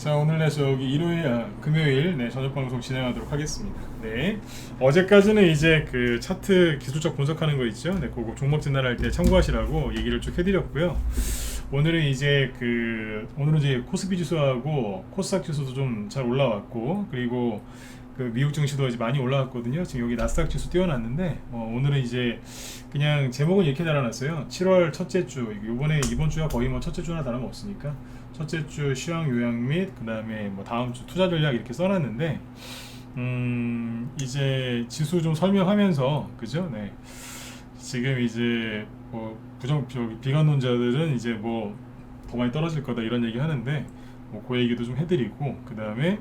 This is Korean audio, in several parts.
자, 오늘 저기 금요일 저녁 방송 진행하도록 하겠습니다. 네. 어제까지는 이제 그 차트 기술적 분석하는 거 있죠. 네, 그거 종목 진단할 때 참고하시라고 얘기를 쭉 해드렸고요. 오늘은 이제 코스피 지수하고 코스닥 지수도 좀 잘 올라왔고, 그리고 그 미국 증시도 이제 많이 올라왔거든요. 지금 여기 나스닥 지수 띄워놨는데, 오늘은 이제 그냥 제목은 이렇게 달아놨어요. 7월 첫째 주, 이번 주가 거의 뭐 첫째 주나 다름없으니까 첫째 주 시황 요약 및 그 다음에 뭐 다음 주 투자 전략 이렇게 써놨는데, 이제 지수 좀 설명하면서, 그죠? 네. 지금 이제 뭐 비관론자들은 이제 뭐 더 많이 떨어질 거다 이런 얘기 하는데, 뭐 그 얘기도 좀 해드리고, 그 다음에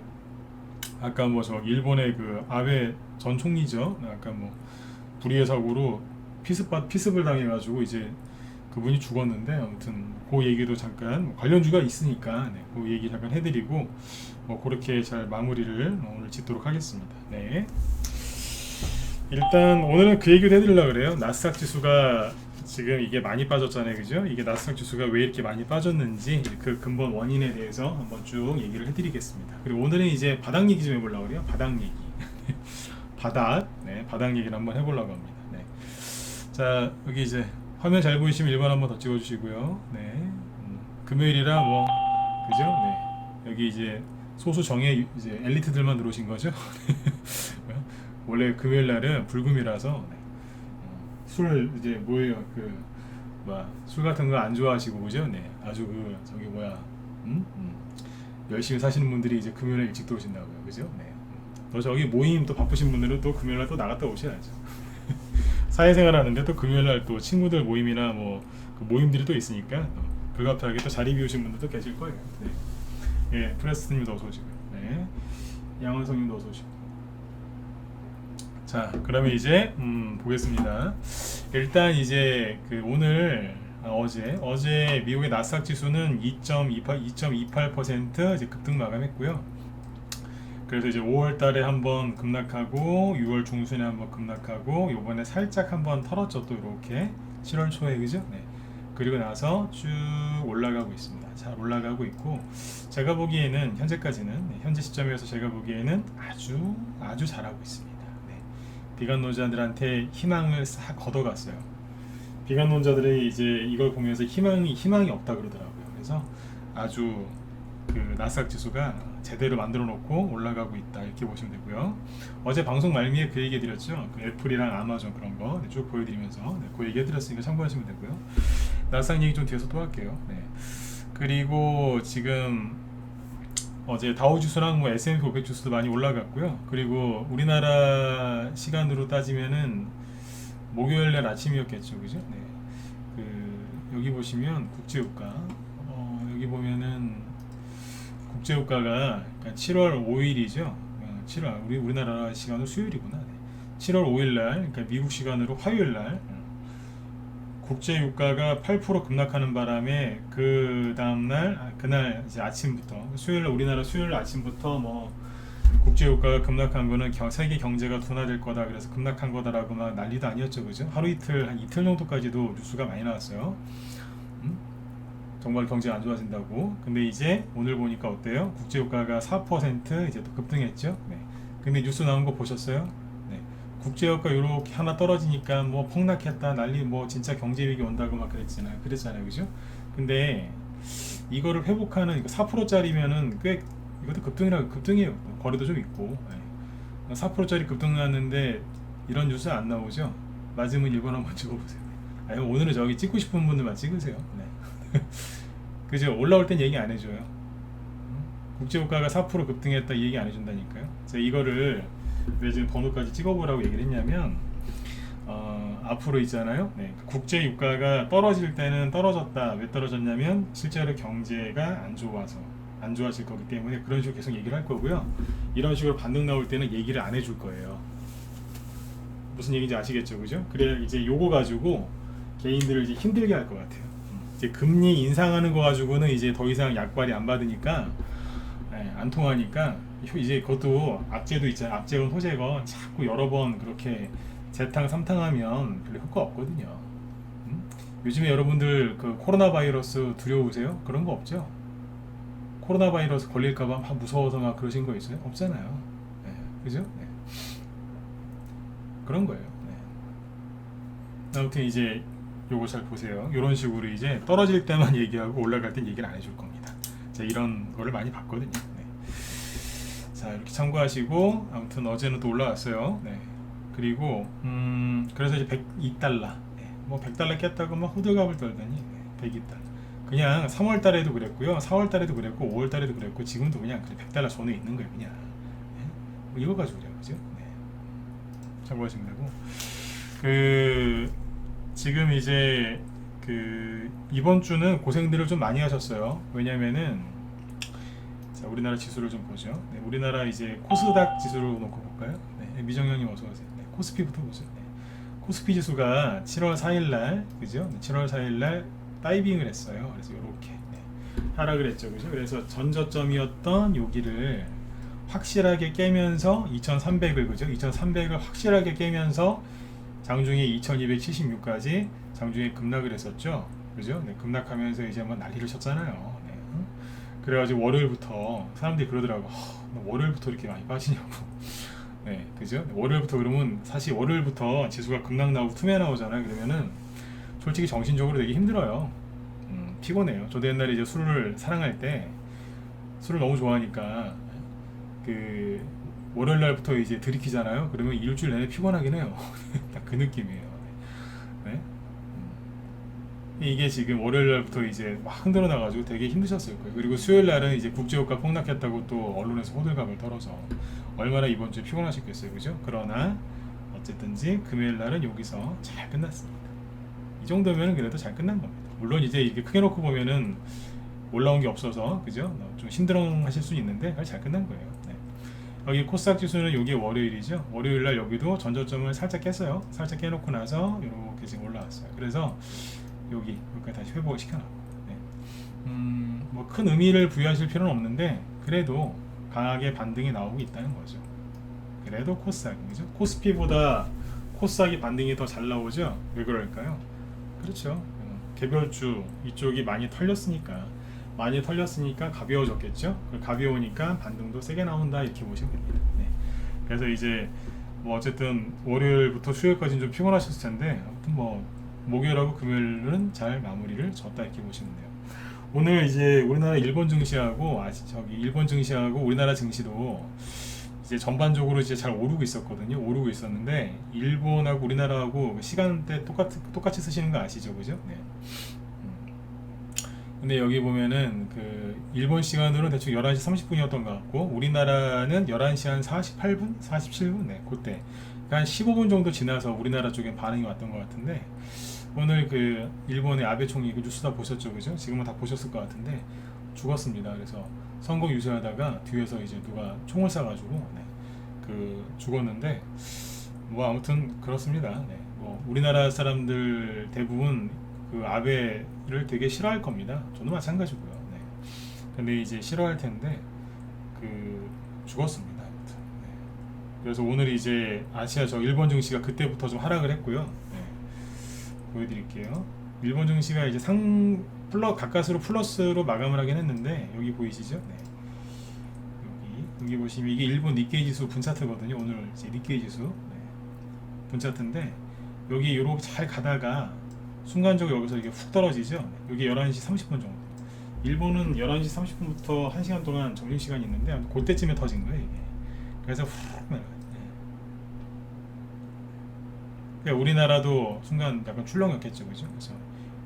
아까 뭐 일본의 그 아베 전 총리죠. 아까 뭐 불의의 사고로 피습을 당해가지고 이제 그분이 죽었는데, 아무튼 그 얘기도 잠깐 관련주가 있으니까 그 얘기 잠깐 해드리고, 뭐 그렇게 잘 마무리를 오늘 짓도록 하겠습니다. 네. 일단 오늘은 그 얘기도 해드리려고 그래요. 나스닥 지수가 지금 이게 많이 빠졌잖아요, 그죠? 이게 나스닥 지수가 왜 이렇게 많이 빠졌는지 그 근본 원인에 대해서 한번 쭉 얘기를 해드리겠습니다. 그리고 오늘은 이제 바닥 얘기 좀 해보려고 그래요. 바닥 얘기. 바닥 얘기를 한번 해보려고 합니다. 네. 자, 여기 이제 화면 잘 보이시면 1번 한번 더 찍어주시고요. 네. 금요일이라 뭐 그죠? 네. 여기 이제 소수 정예 이제 엘리트들만 들어오신 거죠? 원래 금요일 날은 불금이라서 술 이제 뭐예요? 술 같은 거 안 좋아하시고 그죠? 네. 아주 열심히 사시는 분들이 이제 금요일에 일찍 들어오신다고요. 그죠? 네. 또 저기 모임 또 바쁘신 분들은 또 금요일 날 또 나갔다 오셔야죠. 사회생활 하는데 또 금요일 날 또 친구들 모임이나 그 모임들이 또 있으니까 불가피하게 또 자리 비우신 분들도 계실 거예요. 네. 예, 프레스님도 어서 오시고요. 네. 양원성님도 어서 오시고. 자, 그러면 이제 보겠습니다. 일단 이제 어제 미국의 나스닥 지수는 2.28% 이제 급등 마감했고요. 그래서 이제 5월 달에 한번 급락하고 6월 중순에 한번 급락하고 요번에 살짝 한번 털었죠. 또 이렇게 7월 초에, 그죠? 네. 그리고 나서 쭉 올라가고 있습니다. 잘 올라가고 있고, 제가 보기에는 현재 시점에서 제가 보기에는 아주 잘하고 있습니다. 네. 비관론자들한테 희망을 싹 걷어갔어요. 비관론자들이 이제 이걸 보면서 희망이 없다 그러더라고요. 그래서 아주 나스닥 지수가 제대로 만들어 놓고 올라가고 있다 이렇게 보시면 되고요. 어제 방송 말미에 그 얘기 해드렸죠. 애플이랑 아마존 그런 거 쭉 보여드리면서 그 얘기 해드렸으니까 참고하시면 되고요. 나스닥 얘기 좀 뒤에서 또 할게요. 네. 그리고 지금 어제 다우 지수랑 S&P 500 지수도 많이 올라갔고요. 그리고 우리나라 시간으로 따지면은 목요일 날 아침이었겠죠, 그죠? 네. 여기 보시면 국제유가, 여기 보면은 국제유가가 7월 5일이죠. 우리나라 시간으로 수요일이구나. 네. 7월 5일 날, 그러니까 미국 시간으로 화요일 날 국제유가가 8% 급락하는 바람에 그날 이제 아침부터 우리나라 수요일 아침부터 국제유가가 급락한 거는 세계 경제가 둔화될 거다, 그래서 급락한 거다라고 막 난리도 아니었죠, 그죠? 한 이틀 정도까지도 뉴스가 많이 나왔어요. 정말 경제가 안 좋아진다고. 근데 이제 오늘 보니까 어때요? 국제유가가 4% 이제 또 급등했죠. 네. 근데 뉴스 나온 거 보셨어요? 네. 국제유가 이렇게 하나 떨어지니까 폭락했다, 난리, 진짜 경제 위기 온다고 막 그랬잖아요, 그죠? 근데 이거를 회복하는 4%짜리면은 이것도 급등이에요. 거래도 좀 있고. 네. 4%짜리 급등 났는데 이런 뉴스 안 나오죠? 맞으면 1번 한번 찍어보세요. 오늘은 저기 찍고 싶은 분들만 찍으세요. 네. 그죠? 올라올 땐 얘기 안 해줘요. 국제유가가 4% 급등했다 이 얘기 안 해준다니까요. 그래서 이거를 왜 지금 번호까지 찍어보라고 얘기를 했냐면, 앞으로 있잖아요. 네. 국제유가가 떨어질 때는 떨어졌다. 왜 떨어졌냐면 실제로 경제가 안 좋아질 거기 때문에 그런 식으로 계속 얘기를 할 거고요. 이런 식으로 반등 나올 때는 얘기를 안 해줄 거예요. 무슨 얘기인지 아시겠죠, 그죠? 그래 이제 요거 가지고 개인들을 이제 힘들게 할 것 같아요. 이제 금리 인상하는 거 가지고는 이제 더 이상 약발이 안 받으니까, 안 통하니까 이제 그것도 악재도 있잖아요. 악재건 호재건 자꾸 여러 번 그렇게 재탕 삼탕하면 별로 효과 없거든요. 요즘에 여러분들 코로나 바이러스 두려우세요? 그런 거 없죠? 코로나 바이러스 걸릴까봐 막 무서워서 막 그러신 거 있어요? 없잖아요. 네, 그죠? 네. 그런 거예요. 네. 아무튼 이제 요거 잘 보세요. 이런 식으로 이제 떨어질 때만 얘기하고 올라갈 땐 얘기를 안 해줄 겁니다. 제가 이런 거를 많이 봤거든요. 네. 자, 이렇게 참고하시고, 아무튼 어제는 또 올라왔어요. 네. 그리고 그래서 이제 102달러, 네. 뭐 100달러 깼다고 막 호들갑을 떨더니 102달러. 그냥 3월 달에도 그랬고요, 4월 달에도 그랬고, 5월 달에도 그랬고, 지금도 그냥 100달러 전후에 있는 거예요, 그냥. 네. 뭐 이거 가지고 그래요, 그죠? 네. 참고하시면 되고, 지금 이제 이번 주는 고생들을 좀 많이 하셨어요. 왜냐면은 자, 우리나라 지수를 좀 보죠. 네, 우리나라 이제 코스닥 지수를 놓고 볼까요? 네, 미정현님 어서 오세요. 네, 코스피부터 보죠. 네, 코스피 지수가 7월 4일날 그죠? 네, 7월 4일날 다이빙을 했어요. 그래서 이렇게 하락을 했죠, 그죠? 그래서 전저점이었던 여기를 확실하게 깨면서 2,300을 그죠? 2,300을 확실하게 깨면서 장중에 2276까지 장중에 급락을 했었죠, 그죠? 네, 급락하면서 이제 막 난리를 쳤잖아요. 네. 그래가지고 월요일부터 사람들이 그러더라고. 월요일부터 이렇게 많이 빠지냐고. 네, 그죠? 월요일부터 그러면 사실 월요일부터 지수가 급락 나오고 투매 나오잖아요. 그러면은 솔직히 정신적으로 되게 힘들어요. 피곤해요. 저도 옛날에 이제 술을 사랑할 때 술을 너무 좋아하니까 월요일 날부터 이제 들이키잖아요. 그러면 일주일 내내 피곤하긴 해요. 딱 그 느낌이에요. 네? 이게 지금 월요일 날부터 이제 막 흔들어 나가지고 되게 힘드셨을 거예요. 그리고 수요일 날은 이제 국제유가 폭락했다고 또 언론에서 호들갑을 떨어서 얼마나 이번 주에 피곤하셨겠어요, 그죠? 그러나 어쨌든지 금요일 날은 여기서 잘 끝났습니다. 이 정도면 그래도 잘 끝난 겁니다. 물론 이제 이렇게 크게 놓고 보면은 올라온 게 없어서 그죠? 좀 힘들어하실 수 있는데 잘 끝난 거예요. 네. 여기 코스닥 지수는 여기 월요일이죠. 월요일 날 여기도 전저점을 살짝 깼어요. 살짝 깨놓고 나서 이렇게 지금 올라왔어요. 그래서 여기까지 다시 회복을 시켜놨고, 네. 뭐 큰 의미를 부여하실 필요는 없는데 그래도 강하게 반등이 나오고 있다는 거죠. 그래도 코스닥이죠. 코스피보다 코스닥이 반등이 더 잘 나오죠. 왜 그럴까요? 그렇죠. 개별주 이쪽이 많이 털렸으니까 가벼워졌겠죠. 가벼우니까 반등도 세게 나온다 이렇게 보시면 됩니다. 네. 그래서 이제 뭐 어쨌든 월요일부터 수요일까지는 좀 피곤하셨을 텐데 아무튼 뭐 목요일하고 금요일은 잘 마무리를 졌다 이렇게 보시면 돼요. 오늘 이제 우리나라 일본 증시하고 일본 증시하고 우리나라 증시도 이제 전반적으로 이제 잘 오르고 있었거든요. 오르고 있었는데 일본하고 우리나라하고 시간대 똑같이 쓰시는 거 아시죠, 그죠? 네. 근데 여기 보면은 일본 시간으로 대충 11시 30분이었던 것 같고 우리나라는 11시 한 48분? 47분? 네, 그때 한 15분 정도 지나서 우리나라 쪽에 반응이 왔던 것 같은데 오늘 일본의 아베 총리 뉴스 다 보셨죠, 그죠? 지금은 다 보셨을 것 같은데 죽었습니다. 그래서 선거 유세하다가 뒤에서 이제 누가 총을 쏴가지고 죽었는데 뭐 아무튼 그렇습니다. 네, 뭐 우리나라 사람들 대부분 아베를 되게 싫어할 겁니다. 저도 마찬가지고요. 네. 근데 이제 싫어할 텐데 죽었습니다. 네. 그래서 오늘 이제 일본 증시가 그때부터 좀 하락을 했고요. 네. 보여드릴게요. 일본 증시가 이제 가까스로 플러스로 마감을 하긴 했는데 여기 보이시죠? 네. 여기 보시면 이게 일본 니케이 지수 분차트거든요. 오늘 이제 니케이 지수 분차트인데 여기 이렇게 잘 가다가 순간적으로 여기서 이게 훅 떨어지죠. 여기 11시 30분 정도. 일본은 11시 30분부터 1시간 동안 점심시간이 있는데 그때쯤에 터진 거예요, 이게. 그래서 훅 내려가요. 그러니까 우리나라도 순간 약간 출렁였겠죠, 그죠? 그래서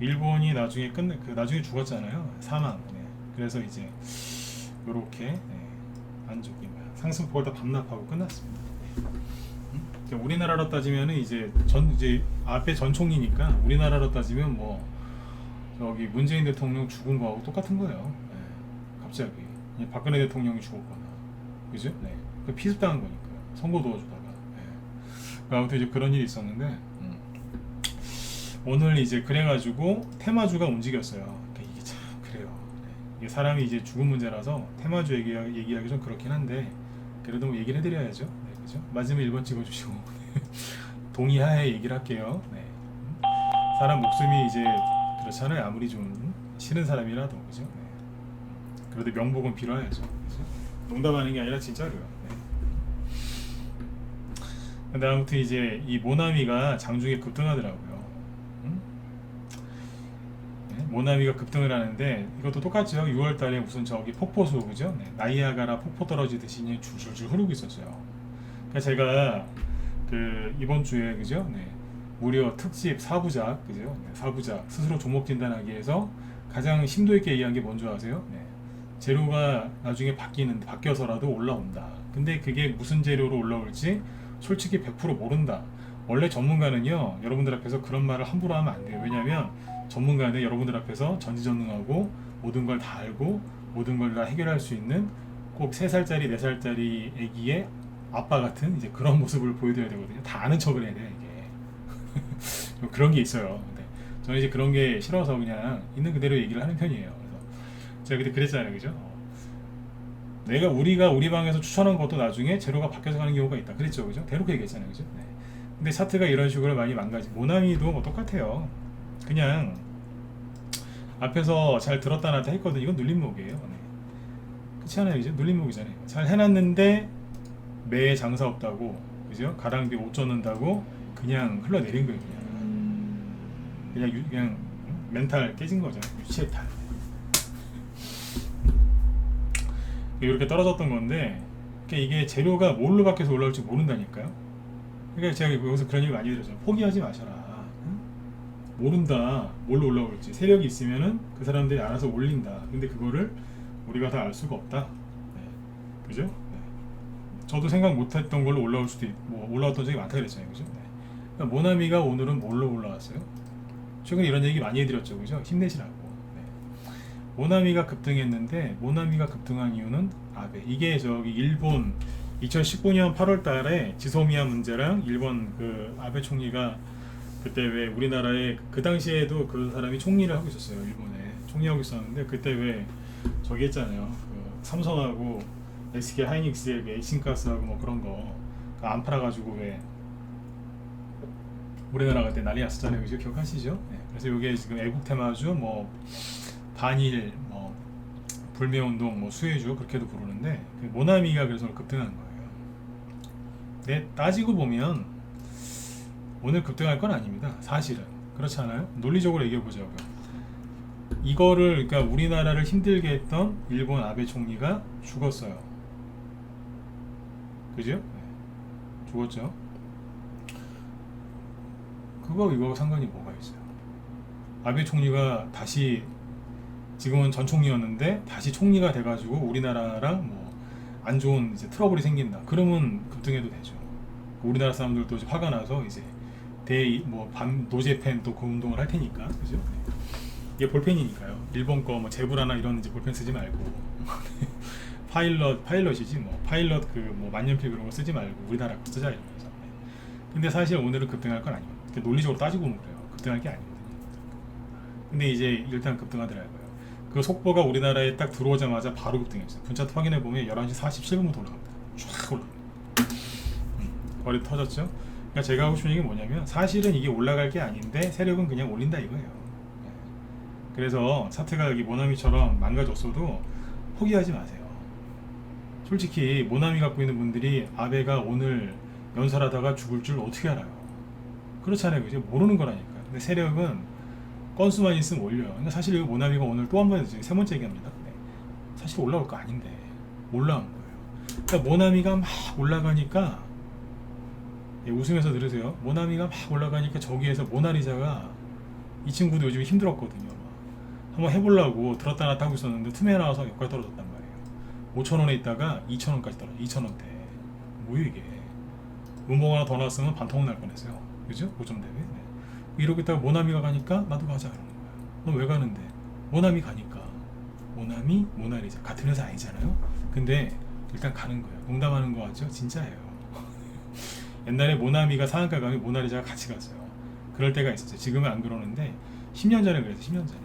일본이 나중에 나중에 죽었잖아요. 사망. 네. 그래서 이제 요렇게 안 좋게 상승폭을 다 반납하고 끝났습니다. 우리나라로 따지면은 이제 앞에 전 총리니까 우리나라로 따지면 뭐 저기 문재인 대통령 죽은 거하고 똑같은 거예요. 네. 갑자기 박근혜 대통령이 죽었거나, 그죠? 네. 피습당한 거니까요. 선거 도와주다가. 네. 아무튼 이제 그런 일이 있었는데 오늘 이제 그래가지고 테마주가 움직였어요. 그러니까 이게 참 그래요. 네. 이게 사람이 이제 죽은 문제라서 테마주 얘기하기 좀 그렇긴 한데 그래도 뭐 얘기를 해드려야죠. 네, 그죠? 맞으면 1번 찍어주시고 동의하에 얘기를 할게요. 네. 사람 목숨이 이제 그렇잖아요. 아무리 좀 싫은 사람이라도, 그죠? 네. 그래도 명복은 빌어야죠. 그죠? 농담하는 게 아니라 진짜로요. 네. 근데 아무튼 이제 이 모나미가 장중에 급등하더라고요. 응? 네, 모나미가 급등을 하는데 이것도 똑같죠. 6월달에 무슨 저기 폭포수 그죠? 네, 나이아가라 폭포 떨어지듯이 그냥 줄줄줄 흐르고 있었어요. 그러니까 제가 그 이번 주에 그죠? 네, 무려 특집 4부작 그죠? 네, 4부작 스스로 종목 진단하기 위해서 가장 심도 있게 얘기한 게 뭔지 아세요? 네. 재료가 나중에 바뀌어서라도 올라온다. 근데 그게 무슨 재료로 올라올지 솔직히 100% 모른다. 원래 전문가는요, 여러분들 앞에서 그런 말을 함부로 하면 안 돼요. 왜냐하면 전문가는 여러분들 앞에서 전지전능하고 모든 걸 다 알고 모든 걸 다 해결할 수 있는 꼭 3살짜리, 4살짜리 애기의 아빠 같은 이제 그런 모습을 보여드려야 되거든요. 다 아는 척을 해야 돼요, 이게. 그런 게 있어요. 근데 저는 이제 그런 게 싫어서 그냥 있는 그대로 얘기를 하는 편이에요. 그래서 제가 그때 그랬잖아요, 그죠? 우리가 우리 방에서 추천한 것도 나중에 재료가 바뀌어서 가는 경우가 있다. 그랬죠, 그죠? 대놓고 얘기했잖아요, 그죠? 네. 근데 차트가 이런 식으로 많이 망가지. 모나미도 뭐 똑같아요. 그냥 앞에서 잘 들었다 놨다 했거든. 이건 눌림목이에요. 네. 그렇지 않아요, 그죠? 눌림목이잖아요. 잘 해놨는데 매에 장사 없다고, 그죠? 가랑비 5조 넣는다고 그냥 흘러내린 거예요, 그냥 멘탈 깨진 거죠. 유체탈. 이렇게 떨어졌던 건데, 그러니까 이게 재료가 뭘로 바뀌어서 올라올지 모른다니까요. 그러니까 제가 여기서 그런 얘기 많이 들었잖아요. 포기하지 마셔라. 응? 모른다. 뭘로 올라올지. 세력이 있으면은 그 사람들이 알아서 올린다. 근데 그거를 우리가 다 알 수가 없다. 네. 그죠? 네. 저도 생각 못했던 걸로 올라올 수도 있고, 뭐 올라왔던 적이 많다 그랬잖아요. 그죠? 네. 그러니까 모나미가 오늘은 뭘로 올라왔어요? 최근에 이런 얘기 많이 해드렸죠. 그죠? 힘내시라고. 네. 모나미가 급등했는데, 모나미가 급등한 이유는 아베. 이게 저기 일본 2019년 8월 달에 지소미아 문제랑 일본 그 아베 총리가 그때 왜 우리나라에 그 당시에도 그 사람이 총리를 하고 있었어요. 일본에. 총리하고 있었는데 그때 왜 저기 했잖아요. 그 삼성하고 SK 하이닉스의 에이신가스하고 뭐 그런 거 안 팔아가지고 왜 우리나라 그때 난리 났었잖아요. 그죠? 기억하시죠? 네. 그래서 이게 지금 애국 테마주, 뭐 반일, 뭐 불매운동, 뭐 수혜주 그렇게도 부르는데 그 모나미가 그래서 급등한 거예요. 근데 따지고 보면 오늘 급등할 건 아닙니다. 사실은 그렇지 않아요? 논리적으로 얘기해 보자고요. 이거를 그러니까 우리나라를 힘들게 했던 일본 아베 총리가 죽었어요. 그죠? 네. 죽었죠. 그거 이거 상관이 뭐가 있어요? 아베 총리가 다시 지금은 전 총리였는데 다시 총리가 돼가지고 우리나라랑 뭐 안 좋은 이제 트러블이 생긴다. 그러면 급등해도 되죠. 우리나라 사람들도 이제 화가 나서 이제 반 노제펜 또 그 운동을 할 테니까, 그죠? 네. 이게 볼펜이니까요. 일본 거 뭐 제브라나 이런 이제 볼펜 쓰지 말고 파일럿이지 뭐 파일럿 그 뭐 만년필 그런 거 쓰지 말고 우리나라 거 쓰자 이러면서. 네. 근데 사실 오늘은 급등할 건 아니거든요. 논리적으로 따지고 보면 그래요. 급등할 게 아니거든요. 근데 이제 일단 급등하더라고요. 그 속보가 우리나라에 딱 들어오자마자 바로 급등했어요. 분차트 확인해 보면 11시 47분부터 올라갑니다. 쫙 올라갑니다. 거리 터졌죠? 그러니까 제가 하고 싶은 얘기는 뭐냐면 사실은 이게 올라갈 게 아닌데 세력은 그냥 올린다 이거예요. 네. 그래서 차트가 여기 모나미처럼 망가졌어도 포기하지 마세요. 솔직히 모나미 갖고 있는 분들이 아베가 오늘 연설하다가 죽을 줄 어떻게 알아요? 그렇잖아요. 그죠? 모르는 거라니까. 근데 세력은 건수만 있으면 올려요. 그러니까 사실 이거 모나미가 오늘 또 한 번 세 번째 얘기합니다. 네. 사실 올라올 거 아닌데 올라온 거예요. 그러니까 모나미가 막 올라가니까 웃으면서 들으세요. 모나미가 막 올라가니까 저기에서 모나리자가 이 친구도 요즘에 힘들었거든요. 한번 해보려고 들었다 놨다 하고 있었는데 투매 나와서 여기까지 떨어졌단 말이에요. 5,000원에 있다가 2,000원까지 떨어져. 2,000원대. 뭐야 이게. 음봉 하나 더 나왔으면 반통 날 뻔했어요. 그죠? 5점 대비. 네. 이러고 있다가 모나미가 가니까 나도 가자 그러는 거야. 너 왜 가는데? 모나미 가니까. 모나미, 모나리자 같은 회사 아니잖아요. 근데 일단 가는 거예요. 농담하는 거 같죠? 진짜예요. 옛날에 모나미가 상한가 가면 모나리자가 같이 갔어요. 그럴 때가 있었어요. 지금은 안 그러는데 10년 전에 그랬어요. 10년 전에.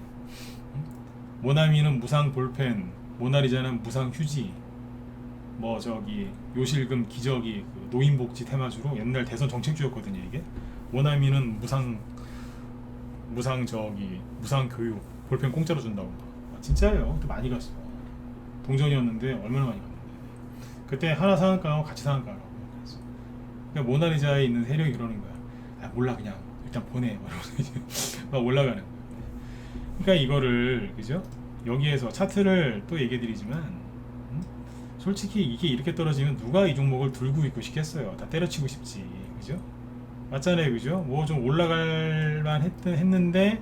모나미는 무상 볼펜, 모나리자는 무상 휴지, 뭐 저기 요실금 기저귀, 그 노인복지 테마주로 옛날 대선 정책주였거든요. 이게 모나미는 무상 저기 무상 교육, 볼펜 공짜로 준다고. 진짜예요. 또 많이 갔어요. 동전이었는데 얼마나 많이 갔는데 그때 하나 상한가하고 같이 상한가라고 그랬어. 그러니까 모나리자에 있는 세력이 그러는 거야. 아 몰라 그냥 일단 보내. 막 올라가는 거야. 그러니까 이거를 그죠? 여기에서 차트를 또 얘기해드리지만 솔직히 이게 이렇게 떨어지면 누가 이 종목을 들고 있고 싶겠어요. 다 때려치고 싶지, 그죠? 맞잖아요, 그죠? 뭐 좀 올라갈만 했는데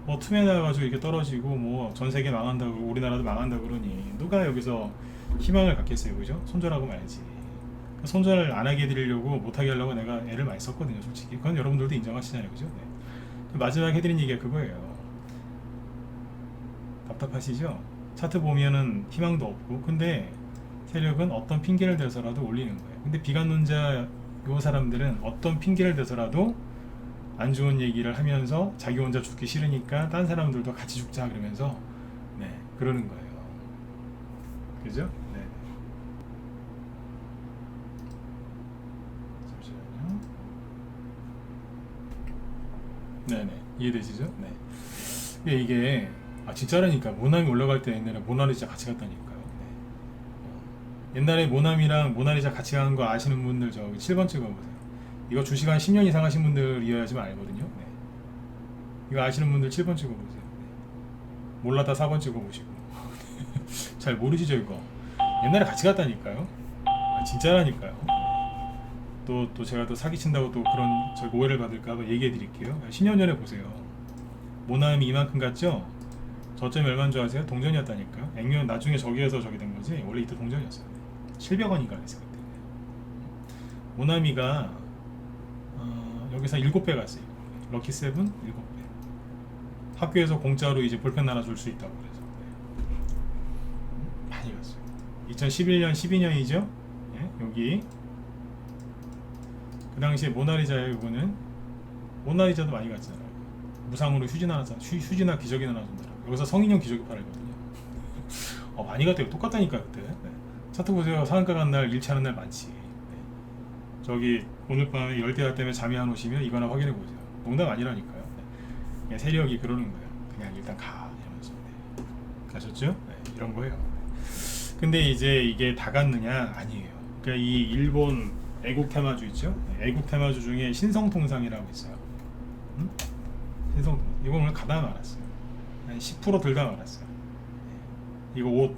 뭐 틈에 나가지고 이렇게 떨어지고 뭐 전 세계 망한다고 우리나라도 망한다고 그러니 누가 여기서 희망을 갖겠어요, 그죠? 손절하고 말지. 손절을 안 하게 해드리려고 못하게 하려고 내가 애를 많이 썼거든요, 솔직히. 그건 여러분들도 인정하시잖아요, 그죠? 네. 마지막에 해드린 얘기가 그거예요. 답답하시죠? 차트 보면은 희망도 없고 근데 세력은 어떤 핑계를 대서라도 올리는 거예요. 근데 비관론자 요 사람들은 어떤 핑계를 대서라도 안 좋은 얘기를 하면서 자기 혼자 죽기 싫으니까 딴 사람들도 같이 죽자 그러면서 네 그러는 거예요. 그죠? 네. 잠시만요. 네네 이해되시죠? 네. 이게 진짜라니까 모나미 올라갈 때 옛날에 모나리자 같이 갔다니까요. 네. 옛날에 모나미랑 모나리자 같이 간 거 아시는 분들 저기 7번 찍어보세요. 이거 주식 한 10년 이상 하신 분들이어야지만 알거든요. 네. 이거 아시는 분들 7번 찍어보세요. 네. 몰라다 4번 찍어보시고 잘 모르시죠 이거. 옛날에 같이 갔다니까요. 진짜라니까요. 또 제가 또 사기친다고 또 그런 저 오해를 받을까봐 얘기해 드릴게요. 10년 전에 보세요. 모나미 이만큼 갔죠? 저점이 얼마인 줄 아세요? 동전이었다니까요. 액면 나중에 저기에서 저기 된 거지. 원래 이때 동전이었어요. 700원인가 그랬어요 그때. 모나미가 여기서 7배 갔어요. 럭키 세븐 7배. 학교에서 공짜로 이제 볼펜 하나 줄 수 있다고 그래서 많이 갔어요. 2011년 12년이죠. 예, 여기 그 당시에 모나리자예요. 이거는 모나리자도 많이 갔잖아요. 무상으로 휴지나 기저귀나 놔준다라고. 여기서 성인용 기저귀 팔거든요. 많이 갔대요. 똑같다니까 그때. 네. 차트 보세요. 상한가 간 날, 일치하는 날 많지. 네. 저기 오늘 밤에 열대야 때문에 잠이 안 오시면 이거나 확인해 보세요. 농담 아니라니까요. 네. 세력이 그러는 거예요. 그냥 일단 가 이러면서. 네. 가셨죠? 네. 이런 거예요. 근데 이제 이게 다 갔느냐? 아니에요. 그러니까 이 일본 애국 테마주 있죠? 네. 애국 테마주 중에 신성통상이라고 있어요. 신성통상. 이거 오늘 가다 말았어요. 한 10% 들다 말았어요. 네. 이거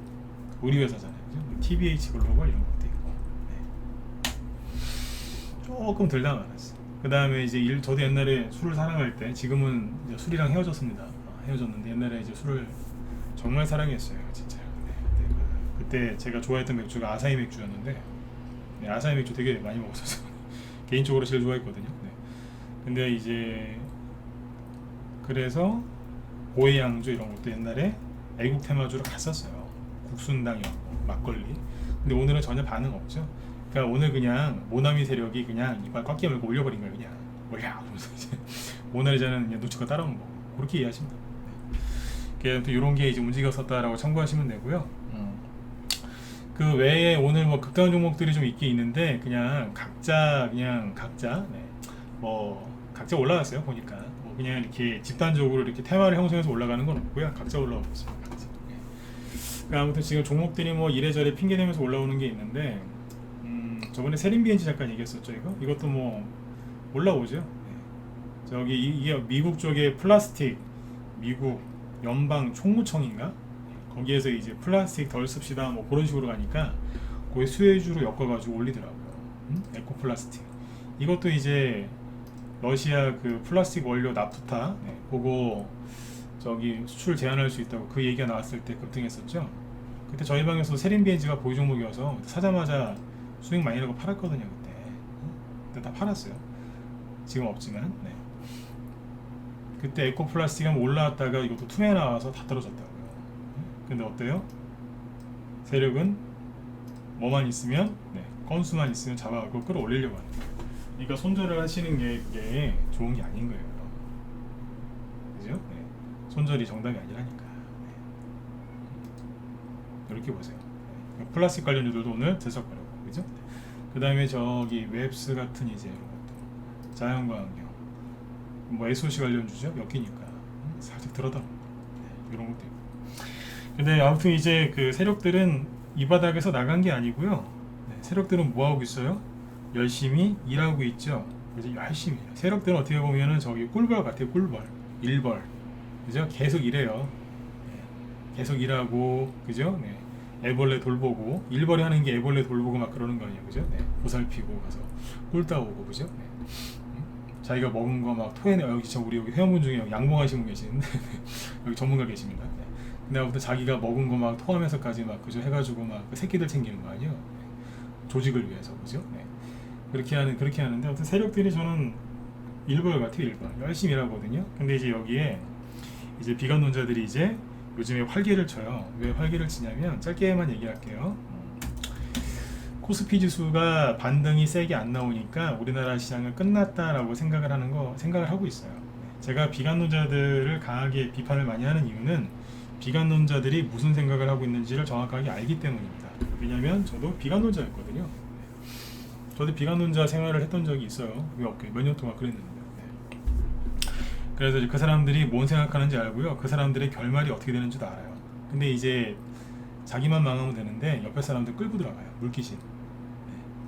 우리 회사잖아요. 그죠? TBH 글로벌 이런 것도 있고. 네. 조금 들다 말았어요. 그 다음에 이제 저도 옛날에 술을 사랑할 때, 지금은 이제 술이랑 헤어졌습니다. 헤어졌는데 옛날에 이제 술을 정말 사랑했어요, 진짜. 네. 그때 제가 좋아했던 맥주가 아사히 맥주였는데, 네, 아사히 맥주 되게 많이 먹었어서 개인적으로 제일 좋아했거든요. 네. 근데 이제 그래서 고해양주 이런 것도 옛날에 애국 테마주로 갔었어요. 국순당이었고 막걸리. 근데 오늘은 전혀 반응 없죠. 그러니까 오늘 그냥 모나미 세력이 그냥 이빨 꽉 깨물고 올려버린 거예요. 그냥 올려. 그러면서 이제 모나리자는 그냥 눈치껏 따라온 거고 그렇게 이해하시면 돼요. 네. 이런 게 이제 움직였었다라고 참고하시면 되고요. 그 외에 오늘 뭐 극단 종목들이 좀 있긴 있는데 그냥 각자 네. 뭐 각자 올라갔어요 보니까. 그냥 이렇게 집단적으로 이렇게 테마를 형성해서 올라가는 건 없고요. 각자 올라오고 있어요. 각자. 그러니까 아무튼 지금 종목들이 뭐 이래저래 핑계대면서 올라오는 게 있는데 저번에 세린비엔지 잠깐 얘기했었죠. 이것도 뭐 올라오죠. 네. 저기 이게 미국 쪽에 플라스틱 미국 연방 총무청인가 거기에서 이제 플라스틱 덜 씁시다 뭐 그런 식으로 가니까 거기 수혜주로 엮어가지고 올리더라고요. 에코 플라스틱. 이것도 이제 러시아 그 플라스틱 원료 나프타 그거 저기 수출 제한할 수 있다고 그 얘기가 나왔을 때 급등했었죠. 그때 저희 방에서 세린비엔지가 보유 종목이어서 사자마자 수익 많이 나고 팔았거든요. 그때 다 팔았어요. 지금 없지만. 네. 그때 에코 플라스틱 한번 올라왔다가 이것도 투매 나와서 다 떨어졌다고요. 근데 어때요? 세력은 뭐만 있으면 건수만 있으면 잡아갖고 끌어올리려고 하는 거예요. 그러니까 손절을 하시는 게 그게 좋은 게 아닌 거예요. 그죠? 네. 손절이 정답이 아니라니까. 네. 이렇게 보세요. 네. 플라스틱 관련주들도 오늘 들썩거렸고, 그죠? 네. 그 다음에 저기 웹스 같은 이제 이런 것도 자연광경, 뭐 SOC 관련주죠? 엮이니까 살짝 들어다. 네. 이런 것도 있고. 근데 아무튼 이제 그 세력들은 이 바닥에서 나간 게 아니고요. 네, 세력들은 뭐 하고 있어요? 열심히 일하고 있죠. 그죠? 열심히. 세력들은 어떻게 보면은 저기 꿀벌 같아요. 꿀벌, 일벌, 그죠? 계속 일해요. 네, 계속 일하고, 그죠? 네. 애벌레 돌보고, 일벌이 하는 게 애벌레 돌보고 막 그러는 거 아니에요, 그죠? 네. 보살피고 가서 꿀 따오고, 그죠? 네. 자기가 먹은 거 막 토해내. 여기 저 우리 여기 회원분 중에 양봉하시는 분 계시는데 여기 전문가 계십니다. 네. 근데 아무튼 자기가 먹은 거 막 토하면서까지 막 그죠 해가지고 막그 새끼들 챙기는 거 아니에요. 네. 조직을 위해서 그죠. 네. 그렇게 하는데 아무튼 세력들이 저는 일벌 같아요. 일벌 열심히 일하거든요. 근데 이제 여기에 이제 비관론자들이 이제 요즘에 활개를 쳐요. 왜 활개를 치냐면 짧게만 얘기할게요. 코스피 지수가 반등이 세게 안 나오니까 우리나라 시장은 끝났다라고 생각을 하고 있어요. 제가 비관론자들을 강하게 비판을 많이 하는 이유는 비관론자들이 무슨 생각을 하고 있는지를 정확하게 알기 때문입니다. 왜냐면 저도 비관론자였거든요. 저도 비관론자 생활을 했던 적이 있어요. 몇 년 동안 그랬는데. 그래서 그 사람들이 뭔 생각하는지 알고요. 그 사람들의 결말이 어떻게 되는지도 알아요. 근데 이제 자기만 망하면 되는데 옆에 사람들 끌고 들어가요. 물귀신.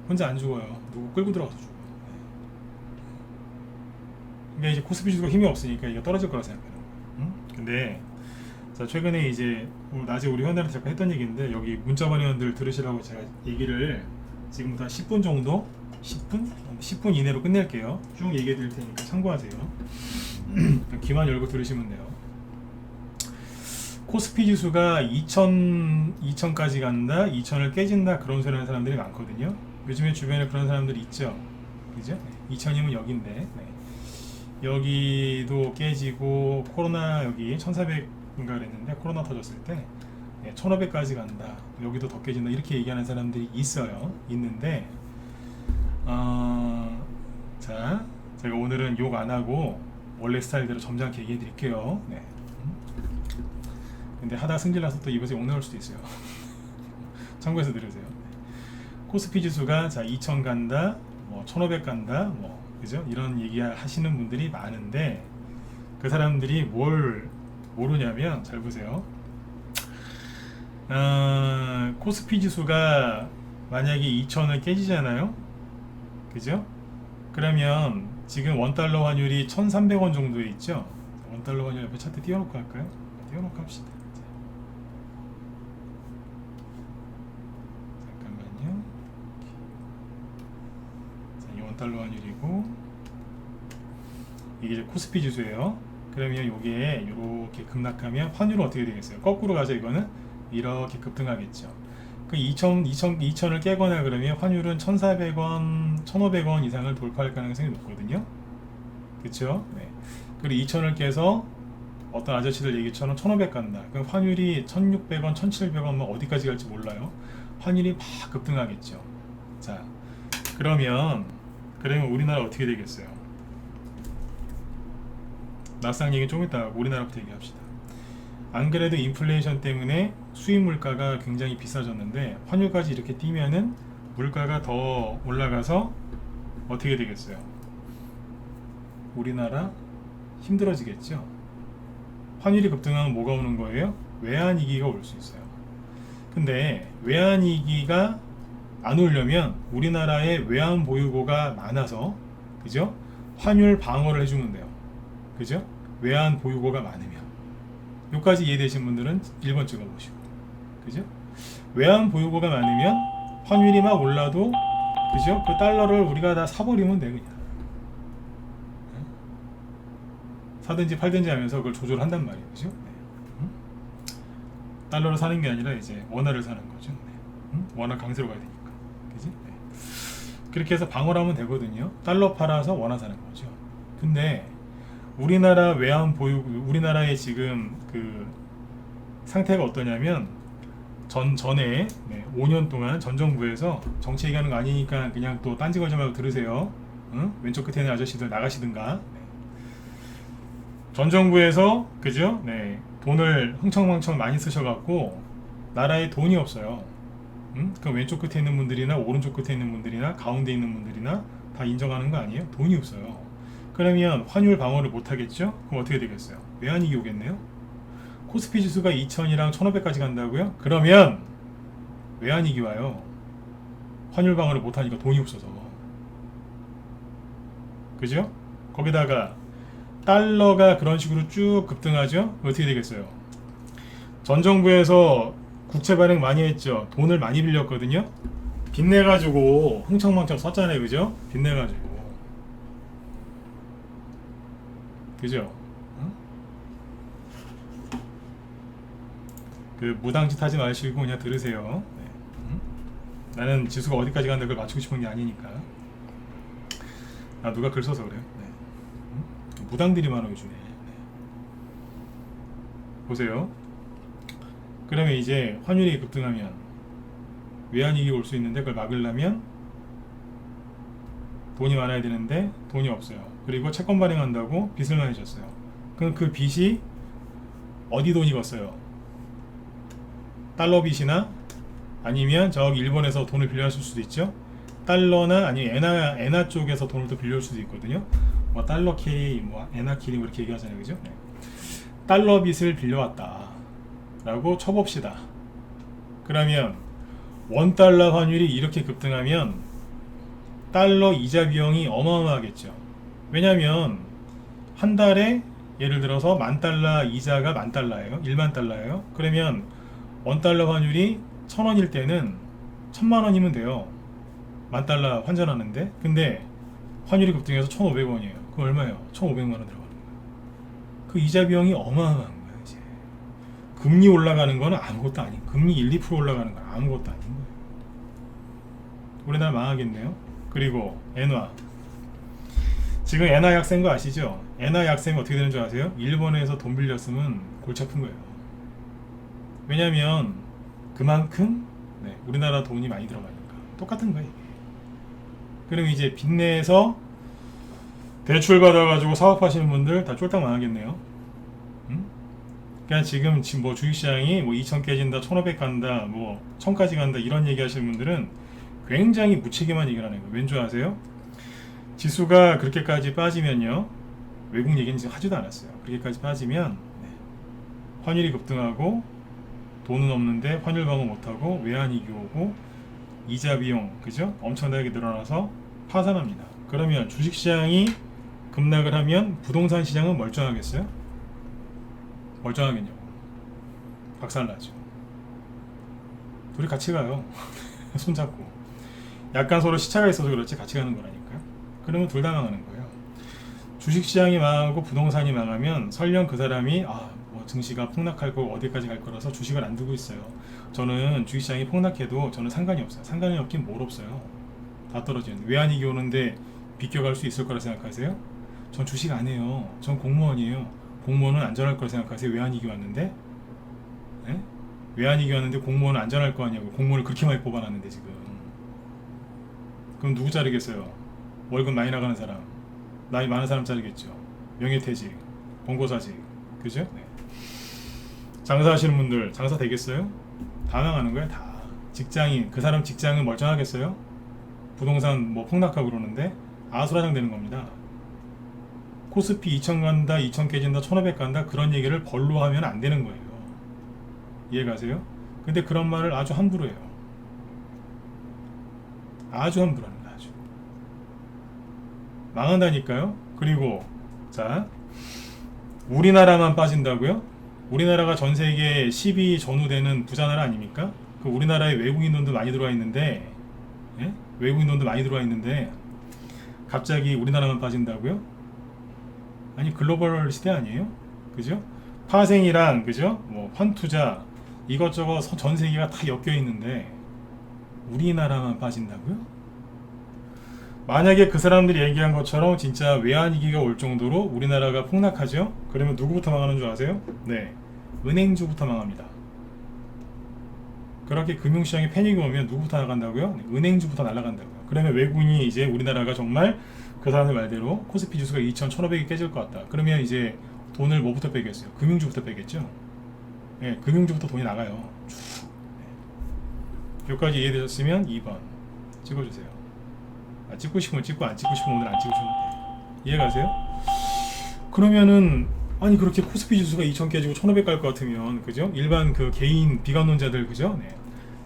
혼자 안 죽어요. 누구 끌고 들어가서 죽어요. 그러니까 이제 코스피 지수가 힘이 없으니까 이게 떨어질 거라 생각해요. 근데 자 최근에 이제 낮에 우리 회원들한테 잠깐 했던 얘기인데 여기 문자반 회원들 들으시라고 제가 얘기를 지금부터 한 10분 정도 10분 이내로 끝낼게요. 쭉 얘기해 드릴 테니까 참고하세요. 귀만 열고 들으시면 돼요. 코스피 지수가 2000까지 간다, 2000을 깨진다 그런 소리 하는 사람들이 많거든요. 요즘에 주변에 그런 사람들이 있죠. 그죠? 2000이면 여기인데 네. 여기도 깨지고 코로나 여기 1400인가 그랬는데 코로나 터졌을 때 1500까지 간다, 여기도 더 깨진다 이렇게 얘기하는 사람들이 있는데 자 제가 오늘은 욕 안하고 원래 스타일대로 점잖게 얘기해 드릴게요. 네. 근데 하다 승질나서 또 입에서 욕 나올 수도 있어요. 참고해서 들으세요. 코스피 지수가 자 2000 간다, 뭐 1500 간다, 뭐 그죠? 이런 얘기 하시는 분들이 많은데 그 사람들이 뭘 모르냐면 잘 보세요. 코스피 지수가 만약에 2000을 깨지잖아요. 그죠? 그러면 지금 원달러 환율이 1300원 정도에 있죠. 원달러 환율 옆에 차트 띄워놓고 할까요? 띄워놓고 합시다. 잠깐만요. 자, 이 원달러 환율이고 이게 이제 코스피 지수예요. 그러면 이게 이렇게 급락하면 환율은 어떻게 되겠어요? 거꾸로 가죠. 이거는 이렇게 급등하겠죠. 그 2000을 깨거나 그러면 환율은 1400원, 1500원 이상을 돌파할 가능성이 높거든요. 그쵸? 네. 그리고 2000을 깨서 어떤 아저씨들 얘기처럼 1500 간다. 그럼 환율이 1600원, 1700원 뭐 어디까지 갈지 몰라요. 환율이 막 급등하겠죠. 자, 그러면 우리나라 어떻게 되겠어요? 나스닥 얘기 좀 이따 우리나라부터 얘기합시다. 안 그래도 인플레이션 때문에 수입 물가가 굉장히 비싸졌는데 환율까지 이렇게 뛰면은 물가가 더 올라가서 어떻게 되겠어요? 우리나라 힘들어지겠죠. 환율이 급등하면 뭐가 오는 거예요? 외환위기가 올 수 있어요. 근데 외환위기가 안 오려면 우리나라에 외환 보유고가 많아서 그죠? 환율 방어를 해주면 돼요. 그죠? 외환 보유고가 많으면 여기까지 이해되신 분들은 1번 찍어보시고 그죠? 외환 보유고가 많으면 환율이 막 올라도 그죠? 그 달러를 우리가 다 사버리면 돼 그냥 사든지 팔든지 하면서 그걸 조절한단 말이에요. 그죠? 네. 달러를 사는 게 아니라 이제 원화를 사는 거죠. 네. 원화 강세로 가야 되니까 그지? 네. 그렇게 해서 방어를 하면 되거든요. 달러 팔아서 원화 사는 거죠. 근데 우리나라 외환 보유, 우리나라의 지금 그 상태가 어떠냐면 전에 5년 동안 전 정부에서 정치 얘기하는 거 아니니까 그냥 또 딴지 걸지 말고 들으세요. 응? 왼쪽 끝에 있는 아저씨들 나가시든가. 네. 전 정부에서 그죠? 네. 돈을 흥청망청 많이 쓰셔갖고 나라에 돈이 없어요. 응? 그럼 왼쪽 끝에 있는 분들이나 오른쪽 끝에 있는 분들이나 가운데 있는 분들이나 다 인정하는 거 아니에요? 돈이 없어요. 그러면 환율 방어를 못 하겠죠? 그럼 어떻게 되겠어요? 외환위기 오겠네요? 코스피 지수가 2000이랑 1500까지 간다고요? 그러면 외환위기 와요. 환율 방어를 못하니까 돈이 없어서. 그죠? 거기다가 달러가 그런 식으로 쭉 급등하죠? 어떻게 되겠어요? 전 정부에서 국채 발행 많이 했죠. 돈을 많이 빌렸거든요. 빚내가지고 흥청망청 썼잖아요. 그죠? 빚내가지고. 그죠? 응? 그 무당짓 하지 마시고 그냥 들으세요. 네. 응? 나는 지수가 어디까지 간다 그걸 맞추고 싶은 게 아니니까. 아, 누가 글 써서 그래요? 네. 응? 무당들이 많아 요즘에. 네. 보세요. 그러면 이제 환율이 급등하면 외환위기 올 수 있는데 그걸 막으려면 돈이 많아야 되는데 돈이 없어요. 그리고 채권 발행한다고 빚을 많이 졌어요. 그럼 그 빚이 어디 돈 익었어요? 달러 빚이나 아니면 저기 일본에서 돈을 빌려줄 수도 있죠. 달러나 아니면 엔화 쪽에서 돈을 또 빌려줄 수도 있거든요. 뭐 달러 캐리, 뭐 엔화 캐리 뭐 이렇게 얘기하잖아요, 그죠? 네. 달러 빚을 빌려왔다라고 쳐봅시다. 그러면 원달러 환율이 이렇게 급등하면 달러 이자 비용이 어마어마하겠죠. 왜냐하면 한 달에 예를 들어서 10,000달러 이자가 10,000달러예요. 10,000달러예요. 그러면 원달러 환율이 1,000원일 때는 1,000,000원이면 돼요. 10,000달러 환전하는데. 근데 환율이 급등해서 1,500원이에요. 그럼 얼마예요? 1,500만 원 들어가는 거예요. 그 이자 비용이 어마어마한 거예요. 이제 금리 올라가는 거는 아무것도 아닌, 금리 1, 2% 올라가는 건 아무것도 아닌 거예요. 우리나라 망하겠네요. 그리고 엔화. 지금 엔화 약세인 거 아시죠? 엔화 약세면 어떻게 되는 줄 아세요? 일본에서 돈 빌렸으면 골치 아픈 거예요. 왜냐면 그만큼 우리나라 돈이 많이 들어가니까. 똑같은 거예요. 그럼 이제 빚내서 대출 받아가지고 사업하시는 분들 다 쫄딱 망하겠네요. 응? 그러니까 지금 뭐 주식시장이 뭐 2,000 깨진다, 1,500 간다, 뭐 1,000까지 간다 이런 얘기 하시는 분들은 굉장히 무책임한 얘기를 하는 거예요. 왠지 아세요? 지수가 그렇게까지 빠지면요, 외국 얘기는 지금 하지도 않았어요. 그렇게까지 빠지면 환율이 급등하고 돈은 없는데 환율 방어 못하고 외환위기 오고 이자 비용, 그죠? 엄청나게 늘어나서 파산합니다. 그러면 주식시장이 급락을 하면 부동산 시장은 멀쩡하겠어요? 멀쩡하겠냐고. 박살나죠. 둘이 같이 가요. 손잡고. 약간 서로 시차가 있어서 그렇지 같이 가는 거라니까요. 그러면 둘 다 망하는 거예요. 주식시장이 망하고 부동산이 망하면 설령 그 사람이 뭐 증시가 폭락할 거 어디까지 갈 거라서 주식을 안 두고 있어요. 저는 주식시장이 폭락해도 저는 상관이 없어요. 상관이 없긴 뭘 없어요. 다 떨어지는데 외환위기 오는데 비껴갈 수 있을 거라 생각하세요? 전 주식 안 해요. 전 공무원이에요. 공무원은 안전할 거라 생각하세요? 외환위기 왔는데? 네? 외환위기 왔는데 공무원은 안전할 거 아니냐고. 공무원을 그렇게 많이 뽑아놨는데 지금. 그럼 누구 자르겠어요? 월급 많이 나가는 사람, 나이 많은 사람 자르겠죠. 명예퇴직, 권고사직, 그죠? 네. 장사하시는 분들 장사 되겠어요? 다 망하는 거예요. 다. 직장인, 그 사람 직장은 멀쩡하겠어요? 부동산 뭐 폭락하고 그러는데 아수라장 되는 겁니다. 코스피 2,000 간다, 2,000 깨진다, 1,500 간다 그런 얘기를 벌로 하면 안 되는 거예요. 이해가세요? 근데 그런 말을 아주 함부로 해요. 아주 함부로 합니다. 아주 망한다니까요. 그리고 자, 우리나라만 빠진다고요? 우리나라가 전 세계 10위 전후되는 부자 나라 아닙니까? 그 우리나라에 외국인 돈도 많이 들어와 있는데, 예? 외국인 돈도 많이 들어와 있는데 갑자기 우리나라만 빠진다고요? 아니 글로벌 시대 아니에요? 그죠? 파생이랑 그죠? 뭐 환투자 이것저것 전 세계가 다 엮여 있는데 우리나라만 빠진다고요? 만약에 그 사람들이 얘기한 것처럼 진짜 외환위기가 올 정도로 우리나라가 폭락하죠? 그러면 누구부터 망하는 줄 아세요? 네, 은행주부터 망합니다. 그렇게 금융시장에 패닉이 오면 누구부터 나간다고요? 네, 은행주부터 날아간다고요. 그러면 외국인이 이제 우리나라가 정말 그 사람들 말대로 코스피 지수가 2,000, 1,500이 깨질 것 같다. 그러면 이제 돈을 뭐부터 빼겠어요? 금융주부터 빼겠죠? 네, 금융주부터 돈이 나가요. 네. 여기까지 이해되셨으면 2번 찍어주세요. 찍고 싶으면 찍고 안 찍고 싶으면 오늘 안 찍으셔도 돼요. 이해가세요? 그러면은 아니 그렇게 코스피 지수가 2000 깨지고 1500 갈 것 같으면 그죠? 일반 그 개인 비관론자들 그죠? 네.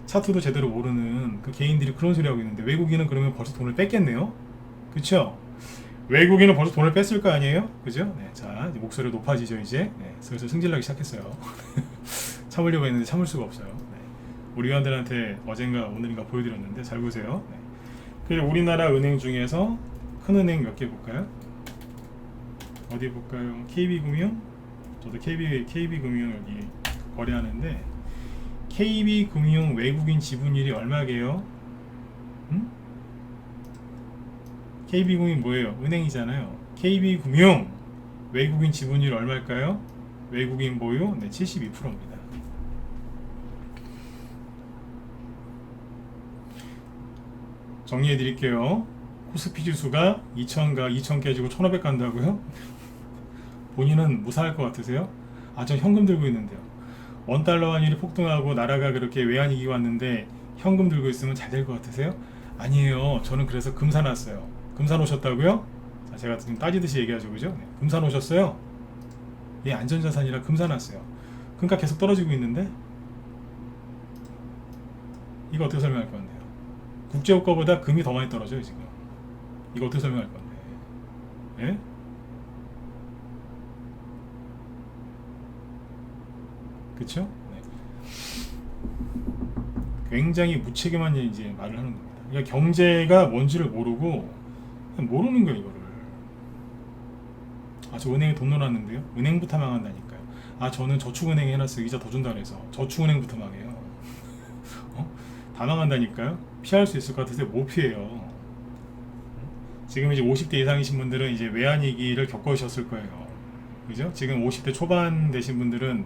차트도 제대로 모르는 그 개인들이 그런 소리 하고 있는데 외국인은 그러면 벌써 돈을 뺐겠네요? 그쵸? 외국인은 벌써 돈을 뺐을 거 아니에요? 그죠? 네. 자, 이제 목소리가 높아지죠 이제. 네. 슬슬 승질나기 시작했어요. 참으려고 했는데 참을 수가 없어요. 네. 우리 회원들한테 어젠가 오늘인가 보여드렸는데 잘 보세요. 네. 그리고 우리나라 은행 중에서 큰 은행 몇 개 볼까요? 어디 볼까요? KB금융? 저도 KB금융 여기 거래하는데 KB금융 외국인 지분율이 얼마게요? 응? KB금융이 뭐예요? 은행이잖아요. KB금융 외국인 지분율 얼마일까요? 외국인 보유? 네, 72%입니다. 정리해 드릴게요. 코스피 지수가 2000 깨지고 1500 간다고요? 본인은 무사할 것 같으세요? 아, 전 현금 들고 있는데요. 원달러 환율이 폭등하고 나라가 그렇게 외환위기 왔는데 현금 들고 있으면 잘 될 것 같으세요? 아니에요. 저는 그래서 금 사놨어요. 금 사놓으셨다고요? 자, 제가 지금 따지듯이 얘기하죠, 그죠? 네. 금 사놓으셨어요? 예, 안전자산이라 금 사놨어요. 금값 계속 떨어지고 있는데 이거 어떻게 설명할 건데요? 국제유가보다 금이 더 많이 떨어져요 지금. 이거 어떻게 설명할 건데? 예? 그쵸? 네. 굉장히 무책임한 이제 말을 하는 겁니다. 그러니까 경제가 뭔지를 모르고 그냥 모르는 거예요 이거를. 아, 저 은행에 돈 넣어놨는데요? 은행부터 망한다니까요. 아, 저는 저축은행에 해놨어요. 이자 더 준다 그래서 저축은행부터 망해요. 어? 다 망한다니까요? 피할 수 있을 것 같아서 못 피해요. 지금 이제 50대 이상이신 분들은 이제 외환위기를 겪으셨을 거예요. 그죠? 지금 50대 초반 되신 분들은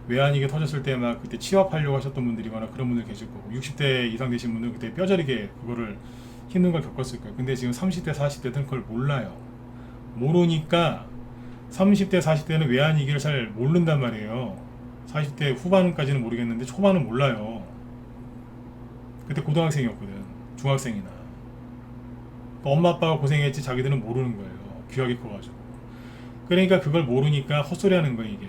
외환위기 터졌을 때 막 그때 취업하려고 하셨던 분들이거나 그런 분들 계실 거고 60대 이상 되신 분들은 그때 뼈저리게 그거를 힘든 걸 겪었을 거예요. 근데 지금 30대 40대들은 그걸 몰라요. 모르니까 30대 40대는 외환위기를 잘 모른단 말이에요. 40대 후반까지는 모르겠는데 초반은 몰라요. 그때 고등학생이었거든. 중학생이나. 엄마 아빠가 고생했지 자기들은 모르는 거예요. 귀하게 커가지고. 그러니까 그걸 모르니까 헛소리 하는 거예요 이게.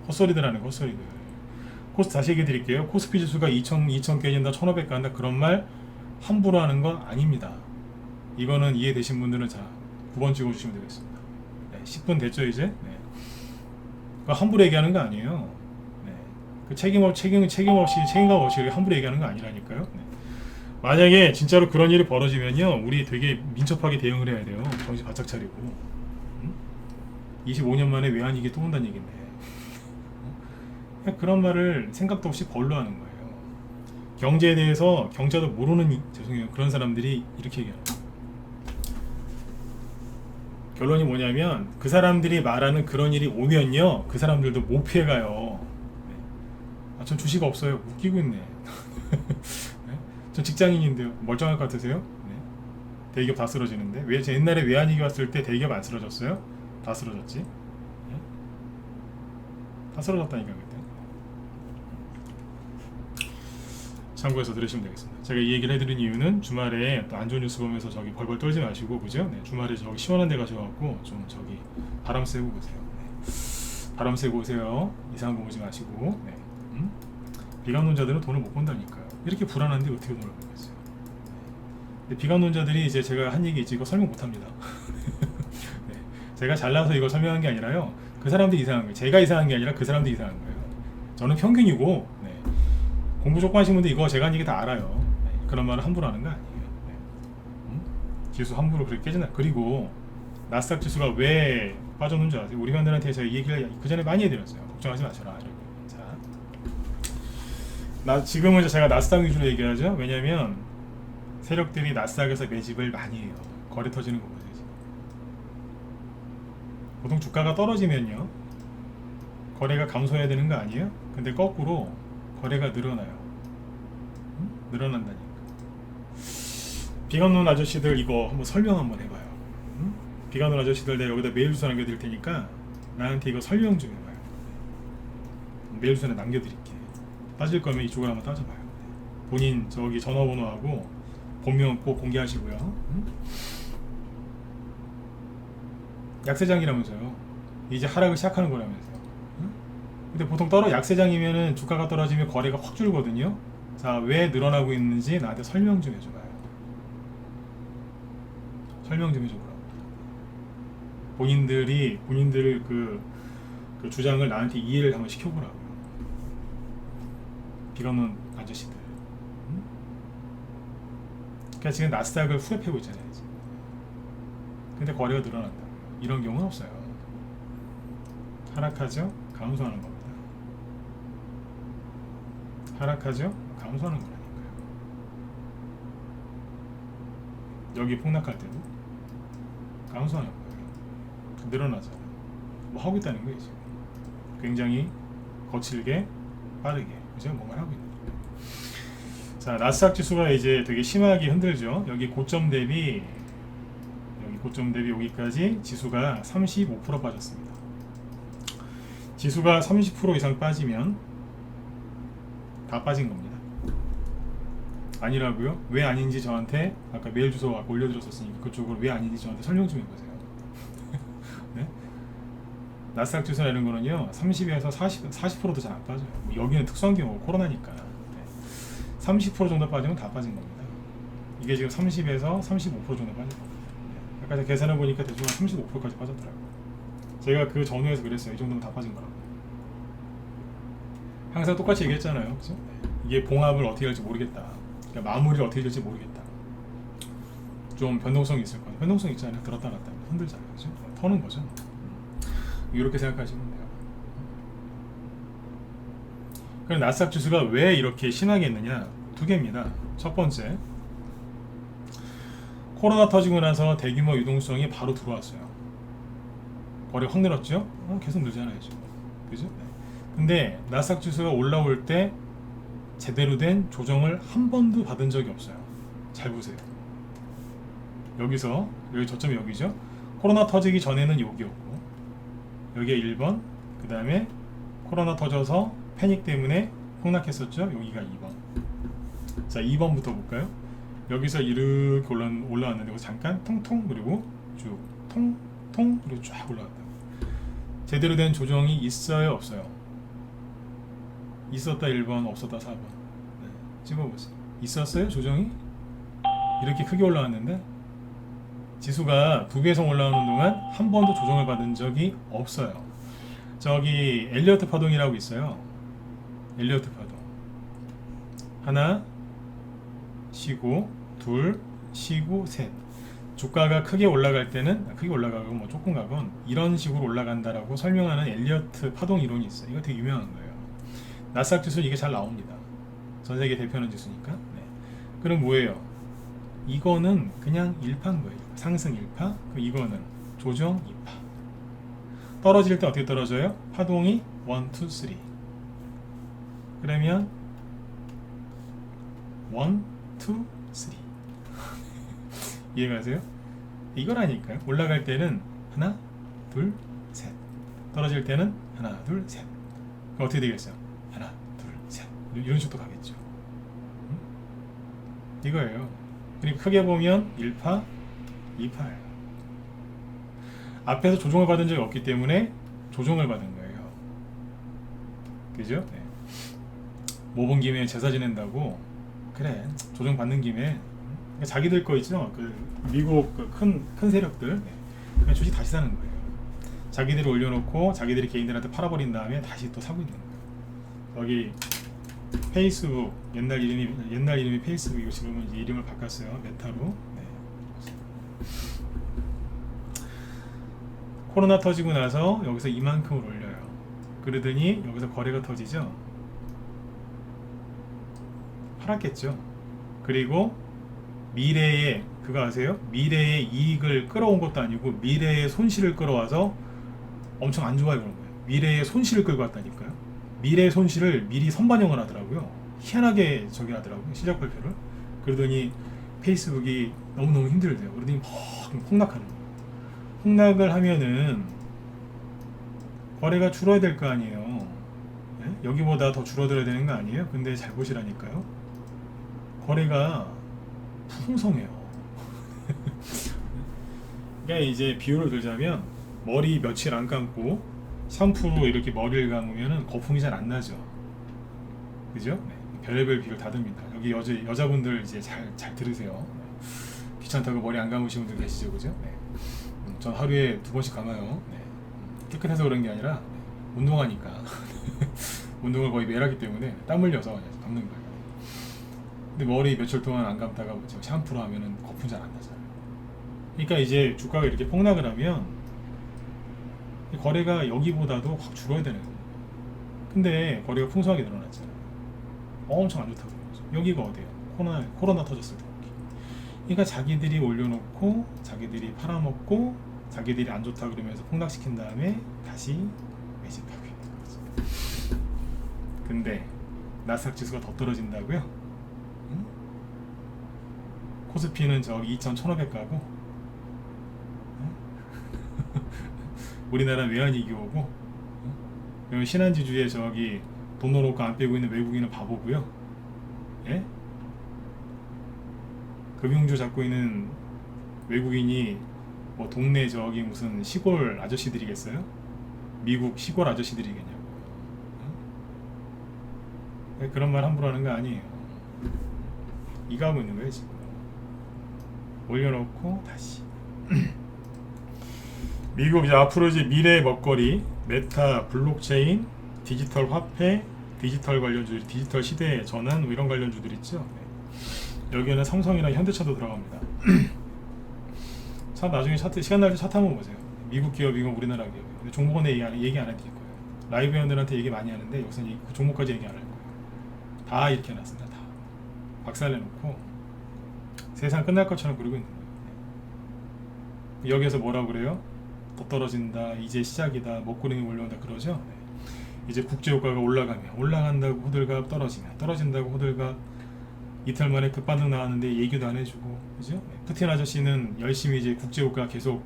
헛소리들 하는 거, 헛소리들. 다시 얘기해 드릴게요. 코스피 지수가 2000 깨진다 1500 간다 그런 말 함부로 하는 건 아닙니다. 이거는 이해되신 분들은 자 9번 찍어주시면 되겠습니다. 네, 10분 됐죠 이제? 네. 함부로 얘기하는 거 아니에요. 네. 그 책임 없이 함부로 얘기하는 거 아니라니까요. 네. 만약에 진짜로 그런 일이 벌어지면요 우리 되게 민첩하게 대응을 해야 돼요. 정신 바짝 차리고. 25년 만에 외환위기 또 온다는 얘긴데 그런 말을 생각도 없이 벌로 하는 거예요. 경제에 대해서 경제도 모르는 죄송해요 그런 사람들이 이렇게 얘기하는 거예요. 결론이 뭐냐면 그 사람들이 말하는 그런 일이 오면요 그 사람들도 못 피해가요. 네. 아, 전 주식 없어요. 웃기고 있네. 네? 전 직장인인데요. 멀쩡할 것 같으세요? 네. 대기업 다 쓰러지는데 왜 옛날에 외환위기 왔을 때 대기업 안 쓰러졌어요? 다 쓰러졌지. 네? 다 쓰러졌다니까 그때. 참고해서 들으시면 되겠습니다. 제가 이 얘기를 해드린 이유는 주말에 또 안 좋은 뉴스 보면서 저기 벌벌 떨지 마시고 그죠? 네, 주말에 저기 시원한 데 가셔갖고 좀 저기 바람 쐬고 오세요. 네. 바람 쐬고 오세요. 이상한 거 보지 마시고. 네. 비관론자들은 돈을 못 번다니까요. 이렇게 불안한데 어떻게 돈을 벌겠어요? 네. 비관론자들이 이제 제가 한 얘기 있지 이거 설명 못합니다. 네. 제가 잘나서 이걸 설명한 게 아니라요. 그 사람들이 이상한 거예요. 제가 이상한 게 아니라 그 사람들이 이상한 거예요. 저는 평균이고. 네. 공부 조금 하신 분들 이거 제가 한 얘기 다 알아요. 네, 그런 말을 함부로 하는 거 아니에요. 네. 지수 함부로 그렇게 깨지나. 그리고 나스닥 지수가 왜 빠졌는 줄 아세요? 우리 회원들한테 제가 이 얘기를 그 전에 많이 해드렸어요. 걱정하지 마셔라. 자, 지금은 제가 나스닥 위주로 얘기하죠. 왜냐면 세력들이 나스닥에서 매집을 많이 해요. 거래 터지는 거 보세요. 보통 주가가 떨어지면요 거래가 감소해야 되는 거 아니에요? 근데 거꾸로 거래가 늘어나요. 늘어난다니까. 비관론 아저씨들 이거 한번 설명 한번 해봐요. 비관론 아저씨들 내가 여기다 메일 주소 남겨드릴 테니까 나한테 이거 설명 좀 해봐요. 메일 주소에 남겨드릴게. 따질 거면 이쪽을 한번 따져봐요. 본인 저기 전화번호하고 본명 꼭 공개하시고요. 약세장이라면서요. 이제 하락을 시작하는 거라면서요. 응? 근데 보통 약세장이면은 주가가 떨어지면 거래가 확 줄거든요. 자, 왜 늘어나고 있는지 나한테 설명 좀 해줘봐요. 설명 좀 해줘보라고. 본인들 그 주장을 나한테 이해를 한번 시켜보라고요. 비가는 아저씨들. 응? 그러니까 지금 나스닥을 후레 패고 있잖아요. 지금. 근데 거래가 늘어난다. 이런 경우는 없어요. 하락하죠? 감소하는 겁니다. 하락하죠? 감소하는 거라니까요. 여기 폭락할 때도 감소하는 거예요. 늘어나잖아요. 뭐 하고 있다는 거예요 지금. 굉장히 거칠게 빠르게 그죠? 뭔가 하고 있는 거예요. 자, 나스닥 지수가 이제 되게 심하게 흔들죠. 여기 고점 대비 여기까지 지수가 35% 빠졌습니다. 지수가 30% 이상 빠지면 다 빠진 겁니다. 아니라고요? 왜 아닌지 저한테 아까 메일 주소 올려드렸었으니까 그쪽으로 왜 아닌지 저한테 설명 좀 해보세요. 네? 나스닥 지수나 이런 거는요 30에서 40%도 잘 안 빠져요. 뭐 여기는 특수한 경우 코로나니까. 네. 30% 정도 빠지면 다 빠진 겁니다. 이게 지금 30에서 35% 정도 빠진 겁니다. 네. 아까 계산해 보니까 대충 한 35%까지 빠졌더라고요. 제가 그 전후에서 그랬어요. 이 정도면 다 빠진 거라고. 항상 똑같이 얘기했잖아요. 그죠? 네. 이게 봉합을 어떻게 할지 모르겠다. 그러니까 마무리를 어떻게 될지 모르겠다. 좀 변동성이 있을 거예요. 변동성 있잖아요. 들었다 놨다 흔들잖아요. 그죠? 터는 거죠. 이렇게 생각하시면 돼요. 그럼 나스닥 지수가 왜 이렇게 심하게 했느냐? 두 개입니다. 첫 번째, 코로나 터지고 나서 대규모 유동성이 바로 들어왔어요. 거래가 확 늘었죠? 계속 늘잖아요 지금. 그죠? 네. 근데 나스닥 지수가 올라올 때 제대로 된 조정을 한 번도 받은 적이 없어요. 잘 보세요. 여기서 여기 저점이 여기죠. 코로나 터지기 전에는 여기였고 여기가 1번, 그 다음에 코로나 터져서 패닉 때문에 폭락했었죠. 여기가 2번. 자, 2번부터 볼까요? 여기서 이렇게 올라왔는데 잠깐 통통 그리고 쭉 통통 그리고 쫙 올라갔다. 제대로 된 조정이 있어요, 없어요? 있었다 1번, 없었다 4번. 네, 찍어보세요. 있었어요, 조정이? 이렇게 크게 올라왔는데 지수가 2배 이상 올라오는 동안 한 번도 조정을 받은 적이 없어요. 저기 엘리어트 파동이라고 있어요. 엘리어트 파동. 하나 쉬고 둘 쉬고 셋. 주가가 크게 올라갈 때는 크게 올라가고 뭐 조금 가건 이런 식으로 올라간다라고 설명하는 엘리어트 파동 이론이 있어요. 이거 되게 유명한 거예요. 나스닥 지수 이게 잘 나옵니다. 전 세계 대표하는 지수니까. 네. 그럼 뭐예요? 이거는 그냥 1파인 거예요. 상승 1파, 이거는 조정 2파. 떨어질 때 어떻게 떨어져요? 파동이 1, 2, 3. 그러면 1, 2, 3. 이해가세요? 이거라니까요. 올라갈 때는 하나, 둘, 셋. 떨어질 때는 하나, 둘, 셋. 그럼 어떻게 되겠어요? 하나, 둘, 셋. 이런 식으로 가겠죠. 이거예요. 그리고 크게 보면 1파, 2파예요. 앞에서 조정을 받은 적이 없기 때문에 조정을 받은 거예요. 그죠? 네. 모 본 김에 제사 지낸다고 그래 조정 받는 김에 자기들 거 있죠? 그 미국 그 큰 세력들 네. 그냥 주식 다시 사는 거예요. 자기들이 올려놓고 자기들이 개인들한테 팔아버린 다음에 다시 또 사고 있는 거예요. 여기 페이스북 옛날 이름이 페이스북이고 지금은 이제 이름을 바꿨어요. 메타로. 네. 코로나 터지고 나서 여기서 이만큼을 올려요. 그러더니 여기서 거래가 터지죠. 팔았겠죠. 그리고 미래에 그거 아세요? 미래의 이익을 끌어온 것도 아니고 미래의 손실을 끌어와서 엄청 안 좋아요 그런 거예요. 미래의 손실을 끌고 왔다니까요. 미래의 손실을 미리 선반영을 하더라고요. 희한하게 저기 하더라고요. 실적 발표를. 그러더니 페이스북이 너무너무 힘들대요. 그러더니 막 폭락하는 거예요. 폭락을 하면은 거래가 줄어야 될 거 아니에요. 네? 여기보다 더 줄어들어야 되는 거 아니에요? 근데 잘 보시라니까요. 거래가 풍성해요. 그러니까 이제 비유를 들자면 머리 며칠 안 감고 샴푸로 이렇게 머리를 감으면 거품이 잘 안 나죠. 그죠? 네. 별의별 비를 다 듭니다. 여기 여자분들 이제 잘 들으세요. 네. 귀찮다고 머리 안 감으시는 분들 계시죠, 그죠? 네. 전 하루에 2번씩 감아요. 네. 깨끗해서 그런 게 아니라 운동하니까 운동을 거의 매일 하기 때문에 땀 흘려서 그냥 감는 거예요. 근데 머리 며칠 동안 안 감다가 샴푸로 하면은 거품 잘 안 나잖아요. 그러니까 이제 주가가 이렇게 폭락을 하면 거래가 여기보다도 확 줄어야 되는 거예요. 근데 거래가 풍성하게 늘어났잖아요. 엄청 안 좋다고 그러죠. 여기가 어디예요? 코로나 터졌을 때. 그러니까 자기들이 올려놓고 자기들이 팔아먹고 자기들이 안 좋다 그러면서 폭락시킨 다음에 다시 매집하고 있는 거죠. 근데 나스닥 지수가 더 떨어진다고요? 응? 코스피는 저기 2,1,500 가고 응? 우리나라 외환위기 오고 응? 신한지주에 저기 돈 넣어놓고 안 빼고 있는 외국인은 바보고요. 예? 금융주 잡고 있는 외국인이 뭐 동네 저기 무슨 시골 아저씨들이겠어요? 미국 시골 아저씨들이겠냐고. 응? 그런 말 함부로 하는 거 아니에요. 이거 하고 있는 거예요 지금. 올려놓고 다시. 미국 이제 앞으로 이제 미래의 먹거리, 메타, 블록체인, 디지털 화폐, 디지털 관련주들, 디지털 시대의 전환 뭐 이런 관련주들 있죠. 네. 여기에는 삼성이나 현대차도 들어갑니다. 차 나중에 시간 날 때 차트 한번 보세요. 미국 기업이건 우리나라 기업이건. 근데 종목은 얘기 안 해드릴 거예요. 라이브 회원들한테 얘기 많이 하는데 여기서는 그 종목까지 얘기 안 할 거예요. 다 이렇게 해놨습니다. 다 박살내놓고 세상 끝날 것처럼 그러고 있는 거예요. 여기에서 뭐라고 그래요? 더 떨어진다, 이제 시작이다, 먹구름이 몰려온다 그러죠. 네. 이제 국제유가가 올라가면 올라간다고 호들갑, 떨어지면 떨어진다고 호들갑. 이틀 만에 급반등 나왔는데 얘기도 안 해주고, 그죠? 네. 푸틴 아저씨는 열심히 이제 국제유가 계속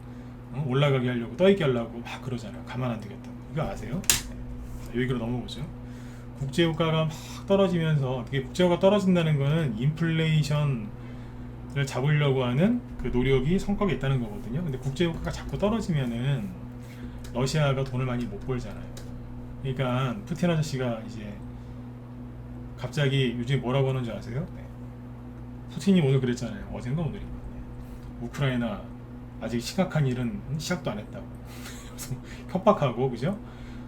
올라가게 하려고 떠있게 하려고 막 그러잖아요. 가만 안 두겠다고. 이거 아세요? 네. 여기로 넘어오죠. 국제유가가 막 떨어지면서, 이게 국제유가가 떨어진다는 거는 인플레이션을 잡으려고 하는 그 노력이 성과가 있다는 거거든요. 근데 국제유가가 자꾸 떨어지면은 러시아가 돈을 많이 못 벌잖아요. 그러니까 푸틴 아저씨가 이제 갑자기 요즘에 뭐라고 하는지 아세요? 네. 푸틴이 오늘 그랬잖아요. 어젠가 오늘인가. 네. 우크라이나 아직 심각한 일은 시작도 안 했다고. 협박하고, 그죠?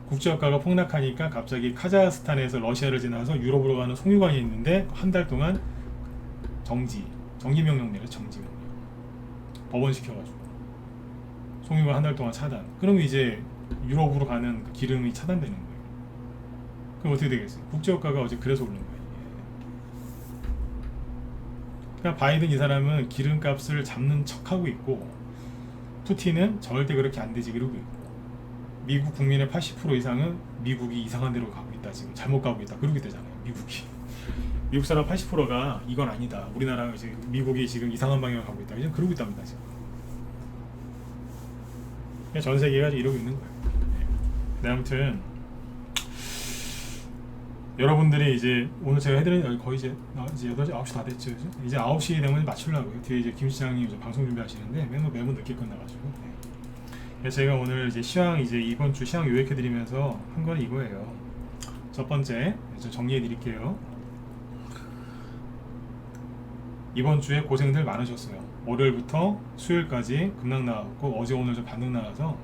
국제유가가 폭락하니까 갑자기 카자흐스탄에서 러시아를 지나서 유럽으로 가는 송유관이 있는데 한 달 동안 정지명령 내려. 정지명령 법원 시켜가지고 송유관 한 달 동안 차단. 그러면 이제 유럽으로 가는 그 기름이 차단되는 거예요. 그럼 어떻게 되겠어요? 국제유가가 어제 그래서 오른 거예요. 그러니까 바이든 이 사람은 기름값을 잡는 척하고 있고, 푸틴은 절대 그렇게 안 되지 그러고 있고, 미국 국민의 80% 이상은 미국이 이상한 데로 가고 있다, 지금 잘못 가고 있다 그러게 되잖아요. 미국 사람 80%가 이건 아니다, 우리나라 이제 미국이 지금 이상한 방향을 가고 있다, 이제 그러고 있답니다 지금. 전 세계가 이러고 있는 거예요. 네, 아무튼 여러분들이 이제 오늘 제가 해드린 거의 이제 8시, 9시 다 됐죠. 그죠? 이제 9시 되면 맞추려고요. 뒤에 이제 김 시장님 방송 준비하시는데 매번 늦게 끝나가지고. 네. 그래서 제가 오늘 이제 시황, 이제 이번 주 시황 요약해드리면서 한 건 이거예요. 첫 번째, 정리해드릴게요. 이번 주에 고생들 많으셨어요. 월요일부터 수요일까지 급락 나왔고, 어제 오늘 좀 반등 나와서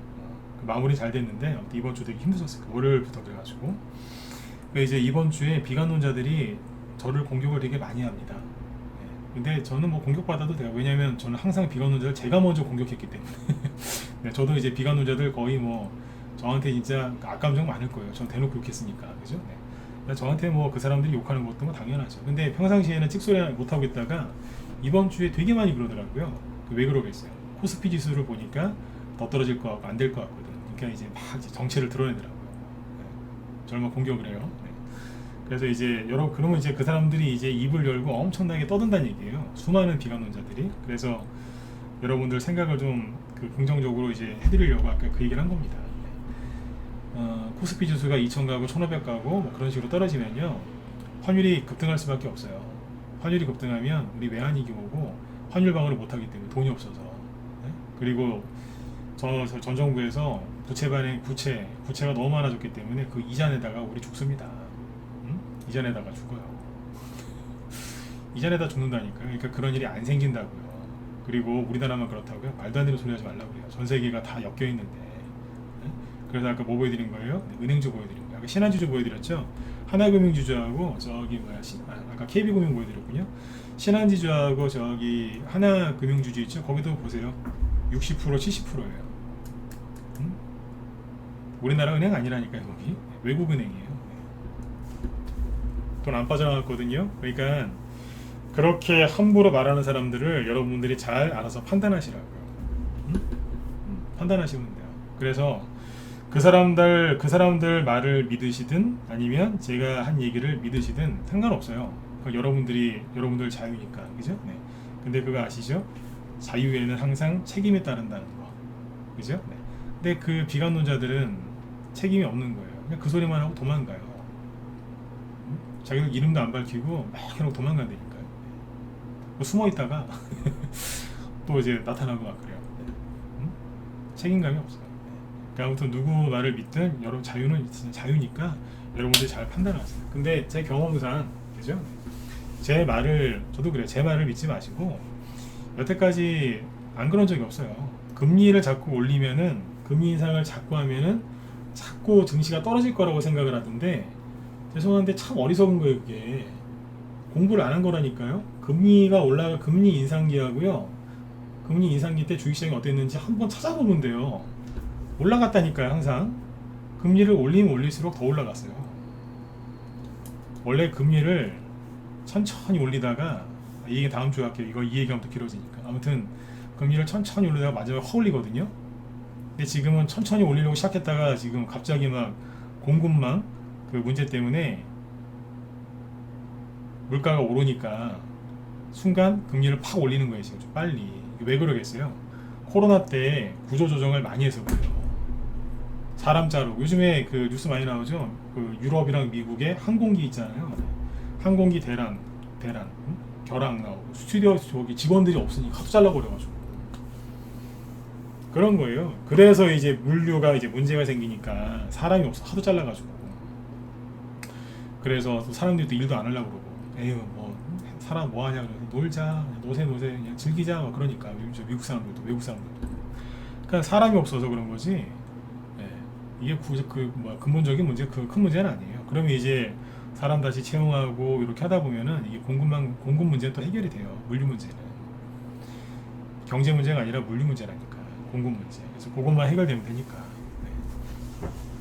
마무리 잘 됐는데 이번 주 되게 힘드셨어요. 월요일부터 그래가지고. 이제 이번 주에 비관론자들이 저를 공격을 되게 많이 합니다. 근데 저는 뭐 공격받아도 돼요. 왜냐면 저는 항상 비관론자를 제가 먼저 공격했기 때문에. 네, 저도 이제 비관론자들 거의 뭐 저한테 진짜 악감정 많을 거예요. 전 대놓고 욕했으니까, 그죠? 네. 저한테 뭐 그 사람들이 욕하는 것도 뭐 당연하죠. 근데 평상시에는 찍소리 못 하고 있다가 이번 주에 되게 많이 그러더라고요. 왜 그러겠어요? 코스피 지수를 보니까 더 떨어질 것 같고 안 될 것 같거든. 그러니까 이제 막 이제 정체를 드러내더라고요. 네. 저를 막 공격을 해요. 네. 그래서 이제 그러면 이제 그 사람들이 이제 입을 열고 엄청나게 떠든다는 얘기예요. 수많은 비관론자들이. 그래서 여러분들 생각을 좀 긍정적으로 이제 해드리려고 아까 그 얘기를 한 겁니다. 코스피 지수가 2,000 가고 1,500 가고 뭐 그런 식으로 떨어지면요, 환율이 급등할 수밖에 없어요. 환율이 급등하면 우리 외환위기 오고 환율 방어를 못하기 때문에, 돈이 없어서. 네? 그리고 전 정부에서 부채가 너무 많아졌기 때문에 그 이자 내다가 우리 죽습니다. 응? 이자 내다가 죽어요. 이자 내다 죽는다니까요. 그러니까 그런 일이 안 생긴다고요. 그리고 우리나라만 그렇다고요? 말도 안 되는 소리 하지 말라고 그래요. 전 세계가 다 엮여 있는데. 응? 그래서 아까 뭐 보여드린 거예요? 네, 은행주 보여드린 거예요. 아까 신한주주 보여드렸죠? 하나금융주주하고 저기 아까 KB금융 보여드렸군요. 신한지주하고 저기 하나금융주주 있죠? 거기도 보세요. 60% 70%예요. 우리나라 은행 아니라니까요. 거기 외국 은행이에요. 돈 안 빠져나갔거든요. 그러니까 그렇게 함부로 말하는 사람들을 여러분들이 잘 알아서 판단하시라고요. 판단하시면 돼요. 그래서 그 사람들 말을 믿으시든 아니면 제가 한 얘기를 믿으시든 상관없어요. 여러분들 자유니까, 그죠? 네. 근데 그거 아시죠? 자유에는 항상 책임이 따른다는 거, 그죠? 네. 근데 그 비관론자들은 책임이 없는 거예요. 그냥 그 소리만 하고 도망가요. 자기들 이름도 안 밝히고 막 해놓고 도망간다니까요. 뭐 숨어 있다가 또 이제 나타나고 막 그래요. 책임감이 없어요. 그러니까 아무튼 누구 말을 믿든 여러분 자유는 진짜 자유니까 여러분들이 잘 판단하세요. 근데 제 경험상, 그죠? 저도 그래요. 제 말을 믿지 마시고, 여태까지 안 그런 적이 없어요. 금리를 자꾸 올리면은, 금리 인상을 자꾸 하면은 자꾸 증시가 떨어질 거라고 생각을 하던데, 죄송한데 참 어리석은 거예요. 그게 공부를 안 한 거라니까요. 금리 인상기하고요, 금리 인상기 때 주식시장이 어땠는지 한번 찾아보면 돼요. 올라갔다니까요. 항상 금리를 올리면 올릴수록 더 올라갔어요. 원래 금리를 천천히 올리다가, 이게 다음 주에 할게요. 이 얘기하면 또 길어지니까. 아무튼 금리를 천천히 올리다가 마지막에 확 올리거든요. 근데 지금은 천천히 올리려고 시작했다가 지금 갑자기 막 공급망 그 문제 때문에 물가가 오르니까 순간 금리를 팍 올리는 거예요. 지금 좀 빨리. 왜 그러겠어요? 코로나 때 구조조정을 많이 해서 그래요. 사람 자르고. 요즘에 그 뉴스 많이 나오죠. 그 유럽이랑 미국의 항공기 있잖아요. 항공기 대란, 결항 나오고, 스튜디오 저기 직원들이 없으니까 하도 잘라버려가지고 그런 거예요. 그래서 이제 물류가 이제 문제가 생기니까 사람이 없어, 하도 잘라가지고. 그래서 또 사람들도 일도 안 하려고 그러고, 에휴 뭐 사람 뭐 하냐, 그래서 놀자, 노세 그냥 즐기자, 막 그러니까 미국 사람들도, 외국 사람들도. 그러니까 사람이 없어서 그런 거지. 이게 근본적인 문제, 큰 문제는 아니에요. 그러면 이제 사람 다시 채용하고 이렇게 하다 보면은 이게 공급 문제는 또 해결이 돼요. 물류 문제는 경제 문제가 아니라 물류 문제라니까, 공급 문제. 그래서 그것만 해결되면 되니까.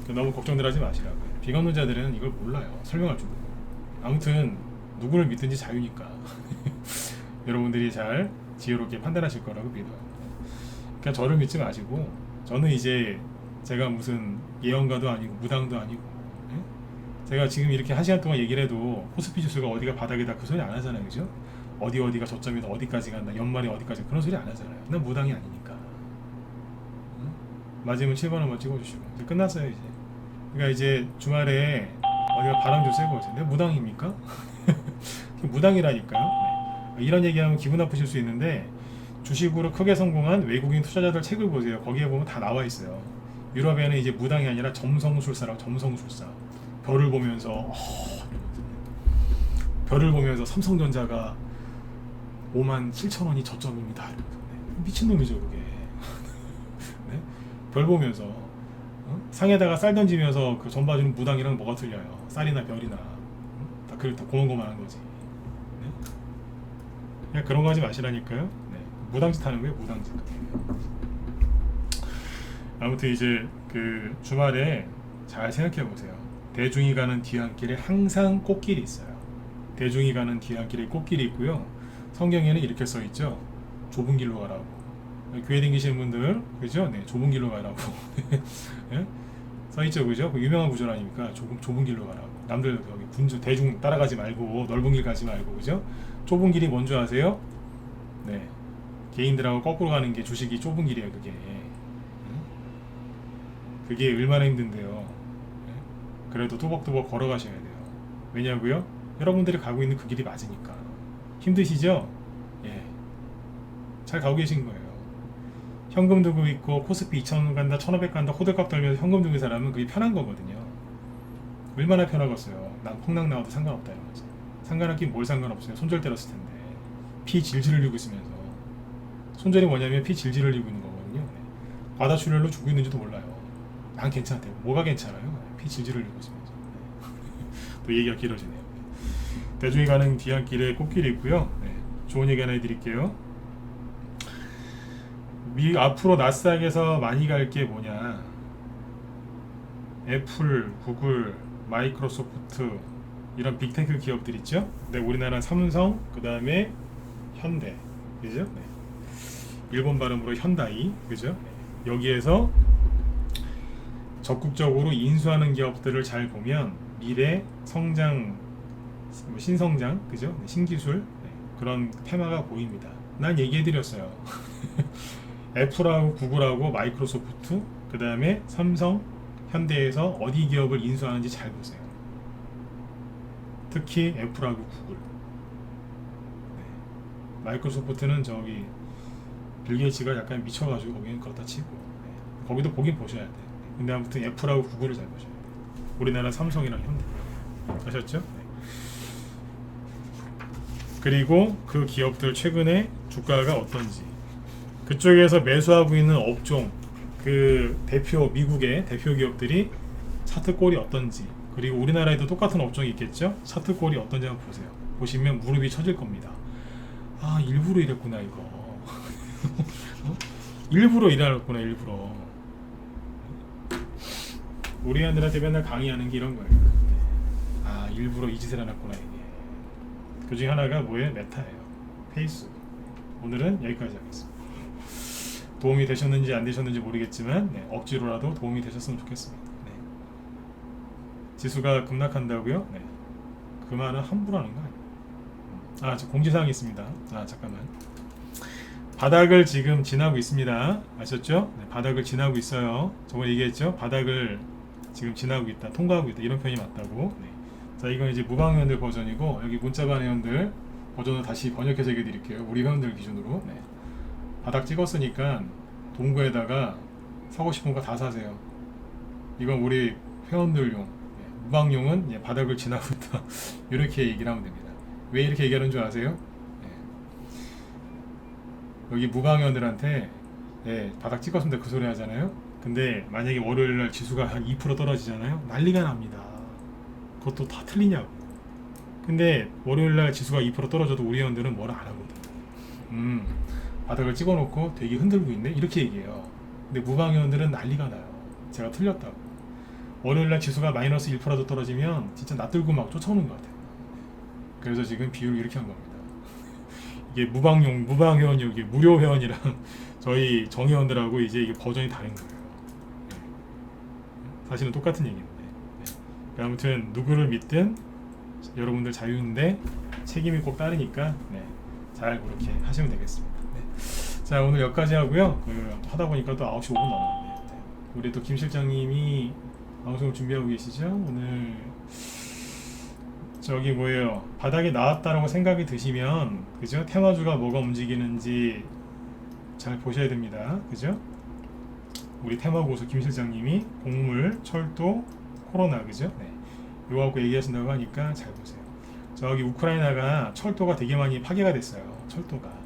네. 너무 걱정들 하지 마시라고요. 비관론자들은 이걸 몰라요. 설명할 줄 모르고. 아무튼 누구를 믿든지 자유니까 여러분들이 잘 지혜롭게 판단하실 거라고 믿어요. 그러니까 저를 믿지 마시고, 저는 이제 제가 무슨 예언가도 아니고 무당도 아니고, 예? 제가 지금 이렇게 1시간 동안 얘기를 해도 코스피 지수가 어디가 바닥이다 그 소리 안 하잖아요. 그죠? 어디가 저점이다, 어디까지 간다, 연말에 어디까지, 그런 소리 안 하잖아요. 난 무당이 아니니까. 응? 맞으면 7번 한번 찍어주시고 이제 끝났어요. 이제 그러니까 이제 주말에 어디가 바람 좀 쐬고 오세요. 내가 무당입니까? 무당이라니까요. 네. 이런 얘기하면 기분 나쁘실 수 있는데, 주식으로 크게 성공한 외국인 투자자들 책을 보세요. 거기에 보면 다 나와 있어요. 유럽에는 이제 무당이 아니라 점성술사라고, 점성술사. 별을 보면서 삼성전자가 57,000원이 저점입니다. 미친놈이죠 그게. 네? 별 보면서 상에다가 쌀 던지면서 그 전 봐주는 무당이랑 뭐가 틀려요? 쌀이나 별이나 다 고만고만한 거지. 네? 그냥 그런 거 하지 마시라니까요. 네. 무당짓 하는 거예요, 무당짓. 아무튼 이제 그 주말에 잘 생각해 보세요. 대중이 가는 뒤안길에 항상 꽃길이 있어요. 대중이 가는 뒤안길에 꽃길이 있고요. 성경에는 이렇게 써 있죠. 좁은 길로 가라고. 교회 다니시는 분들, 그죠? 네, 좁은 길로 가라고. 네? 써 있죠, 그죠? 그 유명한 구절 아닙니까? 좁은 길로 가라고. 남들 여기 대중 따라가지 말고 넓은 길 가지 말고, 그죠? 좁은 길이 뭔지 아세요? 네, 개인들하고 거꾸로 가는 게 주식이 좁은 길이에요, 그게. 그게 얼마나 힘든데요. 그래도 또박또박 걸어가셔야 돼요. 왜냐고요? 여러분들이 가고 있는 그 길이 맞으니까. 힘드시죠? 예, 잘 가고 계신 거예요. 현금 들고 있고 코스피 2,000 간다 1,500 간다 호들갑 떨면서 현금 들고 있는 사람은 그게 편한 거거든요. 얼마나 편하겠어요. 난 폭락 나와도 상관없다 이런 거지. 상관없긴 뭘 상관없어요. 손절 때렸을 텐데 피 질질 흘리고 있으면서. 손절이 뭐냐면 피 질질 흘리고 있는 거거든요. 네. 과다출혈로 죽고 있는지도 몰라요. 난 괜찮대요. 뭐가 괜찮아요? 피 질질 흘리고 있으면서. 네. 또 얘기가 길어지네요. 대중이 가는 뒤안길에 꽃길이 있고요. 네. 좋은 얘기 하나 해드릴게요. 앞으로 나스닥에서 많이 갈 게 뭐냐? 애플, 구글, 마이크로소프트 이런 빅테크 기업들 있죠. 근데 우리나라 삼성, 그 다음에 현대, 그죠? 네. 일본 발음으로 현다이, 그죠? 네. 여기에서 적극적으로 인수하는 기업들을 잘 보면 미래 성장, 신성장, 그죠? 네. 신기술 네. 그런 테마가 보입니다. 난 얘기해드렸어요. 애플하고 구글하고 마이크로소프트, 그 다음에 삼성, 현대에서 어디 기업을 인수하는지 잘 보세요. 특히 애플하고 구글. 네. 마이크로소프트는 저기 빌 게이츠가 약간 미쳐가지고 거기는 그렇다 치고 네. 거기도 보긴 보셔야 돼. 근데 아무튼 애플하고 구글을 잘 보셔야 돼. 우리나라 삼성이랑 현대. 아셨죠? 네. 그리고 그 기업들 최근에 주가가 어떤지. 그쪽에서 매수하고 있는 업종, 그 대표 미국의 대표 기업들이 차트 꼴이 어떤지, 그리고 우리나라에도 똑같은 업종이 있겠죠? 차트 꼴이 어떤지 한번 보세요. 보시면 무릎이 처질 겁니다. 아, 일부러 이랬구나 이거. 어? 일부러 이랬구나 일부러. 우리 애들한테 맨날 강의하는 게 이런 거예요. 아, 일부러 이 짓을 해놨구나 이게. 그 중에 하나가 뭐예요? 메타예요. 페이스. 오늘은 여기까지 하겠습니다. 도움이 되셨는지 안 되셨는지 모르겠지만 네, 억지로라도 도움이 되셨으면 좋겠습니다. 네. 지수가 급락한다고요? 네. 그 말은 함부로 하는 거 아니에요. 저 공지사항이 있습니다. 잠깐만. 바닥을 지금 지나고 있습니다. 아셨죠? 네, 바닥을 지나고 있어요. 저번에 얘기했죠? 바닥을 지금 지나고 있다, 통과하고 있다 이런 표현이 맞다고. 네. 자, 이건 이제 무방 회원들 버전이고 여기 문자반 회원들 버전을 다시 번역해서 얘기해 드릴게요. 우리 회원들 기준으로. 네. 바닥 찍었으니까 동구에다가 사고 싶은 거 다 사세요. 이건 우리 회원들용, 무방용은 바닥을 지나고 있다. 이렇게 얘기를 하면 됩니다. 왜 이렇게 얘기하는 줄 아세요? 여기 무방회원들한테 바닥 찍었습니다 그 소리 하잖아요. 근데 만약에 월요일날 지수가 한 2% 떨어지잖아요. 난리가 납니다. 그것도 다 틀리냐고. 근데 월요일날 지수가 2% 떨어져도 우리 회원들은 뭐라 안 하거든. 바닥을 찍어놓고 되게 흔들고 있네 이렇게 얘기해요. 근데 무방회원들은 난리가 나요. 제가 틀렸다고. 월요일날 지수가 마이너스 1%라도 떨어지면 진짜 낯들고 막 쫓아오는 것 같아요. 그래서 지금 비율을 이렇게 한 겁니다. 이게 무방회원이 이게 무료 회원이랑 저희 정회원들하고 이제 이게 버전이 다른 거예요. 네. 사실은 똑같은 얘기인데. 네. 아무튼 누구를 믿든 여러분들 자유인데 책임이 꼭 따르니까 잘 그렇게 하시면 되겠습니다. 자, 오늘 여기까지 하고요. 하다 보니까 또 9시 5분 넘었네요. 우리 또 김 실장님이 방송을 준비하고 계시죠? 오늘 저기 뭐예요? 바닥에 나왔다라고 생각이 드시면 그죠? 테마주가 뭐가 움직이는지 잘 보셔야 됩니다. 그죠? 우리 테마 고수 김 실장님이 곡물, 철도, 코로나 그죠? 네. 요거 갖고 얘기하신다고 하니까 잘 보세요. 저기 우크라이나가 철도가 되게 많이 파괴가 됐어요. 철도가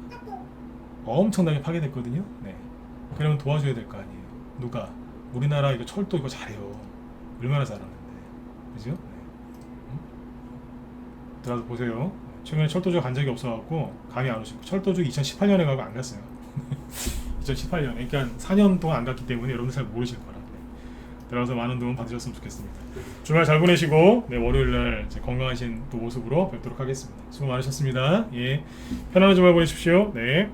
엄청나게 파괴됐거든요. 네. 그러면 도와줘야 될 거 아니에요. 누가? 우리나라 이거 철도 이거 잘해요. 얼마나 잘하는데. 그죠? 네. 들어가서 보세요. 최근에 철도주 간 적이 없어갖고 감이 안 오시고 철도주 2018년에 가고 안 갔어요. 2018년. 그러니까 4년 동안 안 갔기 때문에 여러분들 잘 모르실 거라. 들어가서 많은 도움 받으셨으면 좋겠습니다. 주말 잘 보내시고 월요일날 건강하신 또 모습으로 뵙도록 하겠습니다. 수고 많으셨습니다. 예, 편안한 주말 보내십시오. 네.